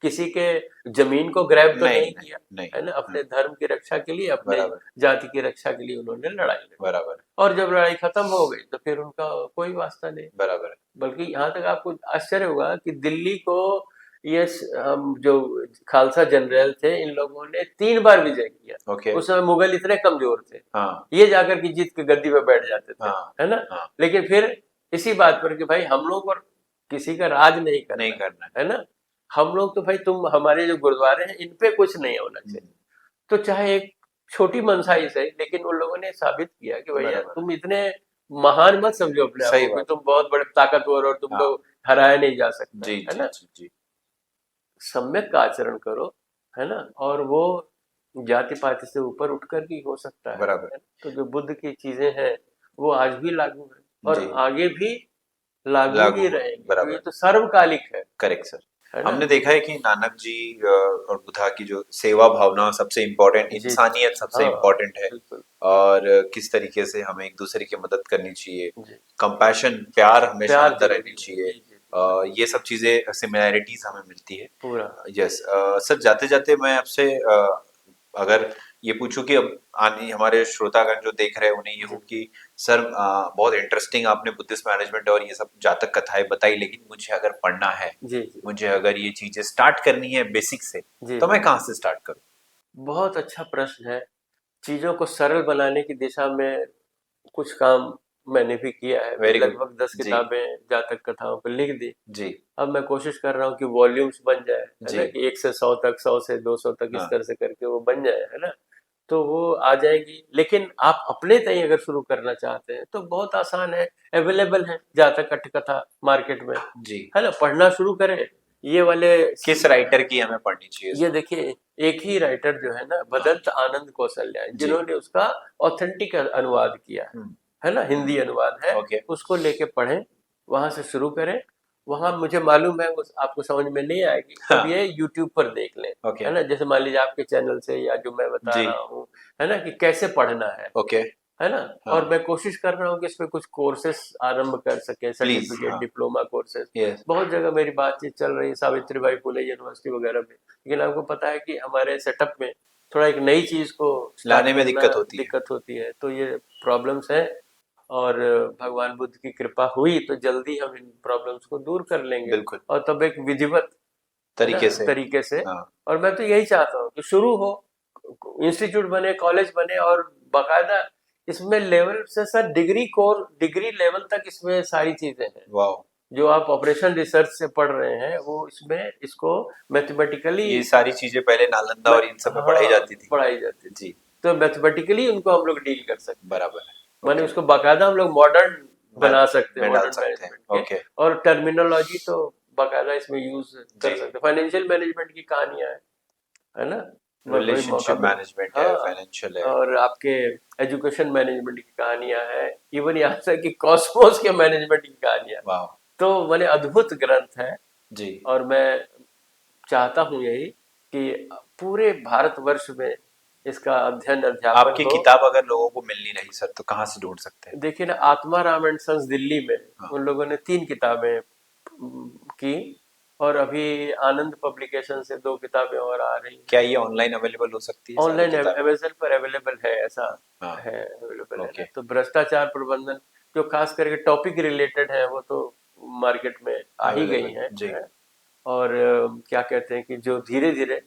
किसी के जमीन को ग्रैब तो नहीं नहीं नहीं किया, नहीं। है ना। अपने धर्म की रक्षा के लिए, अपने बराबर जाति की रक्षा के लिए उन्होंने लड़ाई लड़ी, बराबर और जब लड़ाई खत्म हो गई तो फिर उनका कोई वास्ता नहीं। बराबर। बल्कि यहाँ तक आपको आश्चर्य होगा कि दिल्ली को ये हम जो खालसा जनरल थे, इन लोगों ने 3 बार विजय किया। ओके। उस समय मुगल इतने कमजोर थे, हाँ ये जाकर के जीत के गद्दी पे बैठ जाते थे, हाँ है ना। हाँ लेकिन फिर इसी बात पर कि भाई हम लोग पर किसी का राज नहीं नहीं करना करना है ना। हम लोग तो भाई, तुम हमारे जो गुरुद्वारे हैं इन पे कुछ नहीं होना है। चाहिए। तो चाहे एक छोटी मनसाई से, लेकिन उन लोगों ने साबित किया कि भैया बराबर। तुम इतने महान मत समझो अपने आप सही को कि बात। तुम बहुत बड़े ताकतवर और हाँ तुमको हराया नहीं जा सकता, जी है जी ना। जी जी सम्यक का आचरण करो, है ना, और वो जाति पाति से ऊपर उठकर भी हो सकता है बराबर। ना? तो जो बुद्ध की चीजें हैं वो आज भी लागू है और जी आगे भी लागू लागू ही होगा। रहेंगे, तो ये बराबर। तो सर्वकालिक करेक्ट सर। है ना। हमने देखा है कि नानक जी और बुद्धा की जो सेवा भावना सबसे इम्पोर्टेंट, जी इंसानियत सबसे हाँ इम्पोर्टेंट है। बिल्कुल और किस तरीके से हमें एक दूसरे की मदद करनी चाहिए, जी। कंपैशन, प्यार हमेशा प्यार अंदर जरूरी रहनी है, चाहिए। जी जी ये सब चीजें सिमिलैरिटीज हमें मिलती है। पूरा। यस सर, जाते जाते मैं आपसे अगर ये पूछूं कि अब आने हमारे श्रोतागण जो देख रहे हैं उन्हें ये हो जी कि सर बहुत इंटरेस्टिंग आपने बुद्धिस्ट मैनेजमेंट और ये सब जातक कथाएं बताई, लेकिन मुझे अगर पढ़ना है, जी जी मुझे अगर ये चीजें स्टार्ट करनी है बेसिक से, जी तो मैं कहाँ से स्टार्ट करूँ? बहुत अच्छा प्रश्न है। चीजों को सरल बनाने की दिशा में कुछ काम मैंने भी किया है। Very good. लगभग 10 जी किताबें जातक कथाओं पर लिख दी। जी अब मैं कोशिश कर रहा हूँ कि वॉल्यूम्स बन जाए, है जी ना, कि 1 से 100 तक, 100 से 200 तक, इस हाँ तरह से करके वो बन जाए, है ना। तो वो आ जाएगी। लेकिन आप अपने तय अगर शुरू करना चाहते हैं तो बहुत आसान है, अवेलेबल है जातक कथा मार्केट में, जी। है ना। पढ़ना शुरू करें ये वाले। किस राइटर की हमें पढ़नी चाहिए ये इसमें? देखिए, एक ही राइटर जो है ना, हाँ भदंत आनंद कौशल्या, जी जिन्होंने उसका ऑथेंटिक अनुवाद किया है ना, हिंदी अनुवाद है। ओके उसको लेके पढ़ें, वहां से शुरू करें। वहां मुझे मालूम है वो आपको समझ में नहीं आएगी, हाँ तब ये यूट्यूब पर देख लें, ओके है ना। जैसे मान लीजिए आपके चैनल से या जो मैं बता जी रहा हूँ, है ना, कि कैसे पढ़ना ओके है ना। हाँ और मैं कोशिश कर रहा हूँ कि इसमें कुछ कोर्सेस आरंभ कर सके, प्लीज सर्टिफिकेट, हाँ डिप्लोमा कोर्सेस। यस बहुत जगह मेरी बातचीत चल रही है, सावित्रीबाई फुले यूनिवर्सिटी वगैरह में, लेकिन आपको पता है कि हमारे सेटअप में थोड़ा एक नई चीज को स्टार्ट लाने में करना दिक्कत होती है। दिक्कत होती है, तो ये प्रॉब्लम्स है। और भगवान बुद्ध की कृपा हुई तो जल्दी हम इन प्रॉब्लम्स को दूर कर लेंगे, बिल्कुल और तब एक विधिवत, है ना, तरीके से तरीके से। हाँ और मैं तो यही चाहता हूँ कि शुरू हो, इंस्टीट्यूट बने, कॉलेज बने, और बाकायदा इसमें लेवल से सर डिग्री लेवल तक इसमें सारी चीजें हैं। वाह, जो आप ऑपरेशन रिसर्च से पढ़ रहे हैं वो इसमें इसको मैथमेटिकली ये सारी चीजें पहले नालंदा और इन सब में पढ़ाई जाती थी। पढ़ाई जाती थी। जी, तो मैथमेटिकली उनको हम लोग डील कर सकते हैं, बराबर है। माने ओके, उसको बाकायदा हम लोग मॉडर्न बना सकते हैं, में डाल मॉडर्न सकते हैं। मैनेजमेंट ओके, के, और टर्मिनोलॉजी तो बाकायदा इसमें यूज कर जी, सकते हैं। फाइनेंशियल मैनेजमेंट की कहानियां है ना, वही मौका रिलेशनशिप मिला। मैनेजमेंट है, हाँ, फाइनेंशियल है। और आपके एजुकेशन मैनेजमेंट की कहानियां हैं, इवन यहाँ तक कि कॉस्मोस के मैनेजमेंट की कहानियां। वाह, तो मैंने अद्भुत ग्रंथ है, जी, और मैं चाहता हूँ यही कि पूरे भारतवर्ष में इसका अध्ययन अध्यापन आपकी हो। किताब अगर लोगों को मिल नहीं रही सर, तो कहाँ से ढूंढ सकते हैं? देखिए ना, आत्मा राम एंड सन्स दिल्ली में हाँ, उन लोगों ने 3 किताबें की, और अभी आनंद पब्लिकेशन से 2 किताबें और आ रही हैं। क्या ये ऑनलाइन अवेलेबल हो सकती है सारी ऑनलाइन किताबें? अमेजन पर अवेलेबल है, ऐसा हाँ, है, अवेलेबल है ओके, ना। तो भ्रष्टाचार प्रबंधन जो खास करके टॉपिक रिलेटेड है वो तो मार्केट में आ ही गई अवेलेबल, है, जी, और क्या कहते हैं कि जो धीरे धीरे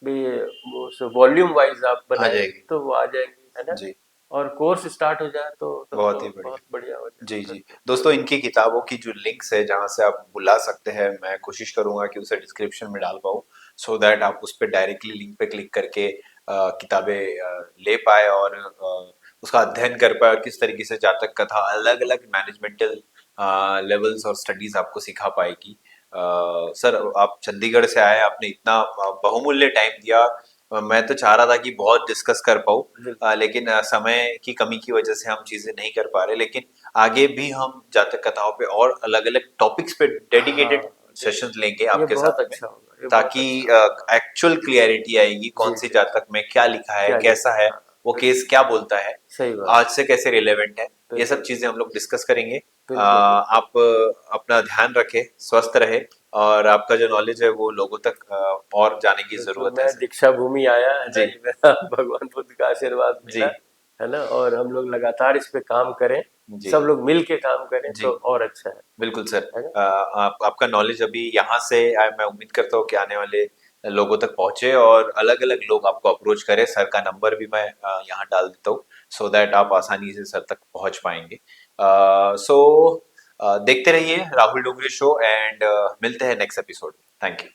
भी वो वॉल्यूम वाइज आप आ बनाएंगे जाएगी, तो वो आ जाएंगी, है ना। जी, और कोर्स स्टार्ट हो जाए तो तब बहुत तो ही बढ़िया। बहुत बढ़िया हो जी, जाएगा। जी। दोस्तों, इनकी किताबों की जो लिंक्स है जहाँ से आप बुला सकते हैं, मैं कोशिश करूँगा कि उसे डिस्क्रिप्शन में डाल पाऊँ, सो दैट आप उस पे डायरेक्टली लिंक पे क्लिक करके किताबें ले पाएँ और उसका अध्ययन कर पाएँ और किस तरीके से जातक कथा अलग-अलग मैनेजमेंटल लेवल्स और स्टडीज़ आपको सिखा पाएगी। सर, आप चंडीगढ़ से आए, आपने इतना बहुमूल्य टाइम दिया। मैं तो चाह रहा था कि बहुत डिस्कस कर पाऊँ, बिल्कुल, लेकिन समय की कमी की वजह से हम चीज़ें नहीं कर पा रहे, लेकिन आगे भी हम जातक कथाओं पे और अलग-अलग टॉपिक्स पे हाँ, डेडिकेटेड सेशंस लेंगे ये आपके बहुत साथ में, अच्छा होगा, ये बहुत ताकि अच्छा होगा। एक्चुअल क्लियरिटी आएगी जी कौन सी जी जी, जातक में क्या लिखा है, क्या कैसा लिखा है, है, हाँ, वो बिल्कुल केस क्या बोलता है, सही बात, आज से कैसे रिलेवेंट है, ये सब बिल्कुल चीजें हम लोग डिस्कस करेंगे। बिल्कुल बिल्कुल। आप अपना ध्यान रखें, स्वस्थ रहे, और आपका जो नॉलेज है वो लोगों तक और जाने की बिल्कुल, जरूरत है मैं सर। दीक्षा भूमि आया है ना, जी, ये मेरा भगवान बुद्ध का आशीर्वाद जी, मिला है ना, और हम लोग लगातार इस पे काम करें, जी, सब लोग मिल के काम करें जी, तो और अच्छा बिल्कुल सर। है ना। आपका नॉलेज अभी यहाँ से मैं उम्मीद करता हूँ कि आने वाले लोगों तक पहुंचे और अलग अलग लोग आपको अप्रोच करें। सर का नंबर भी मैं यहाँ डाल देता हूँ, सो दैट आप आसानी से सर तक पहुंच पाएंगे। सो देखते रहिए राहुल डोंगरे शो, एंड मिलते हैं नेक्स्ट एपिसोड में। Thank you.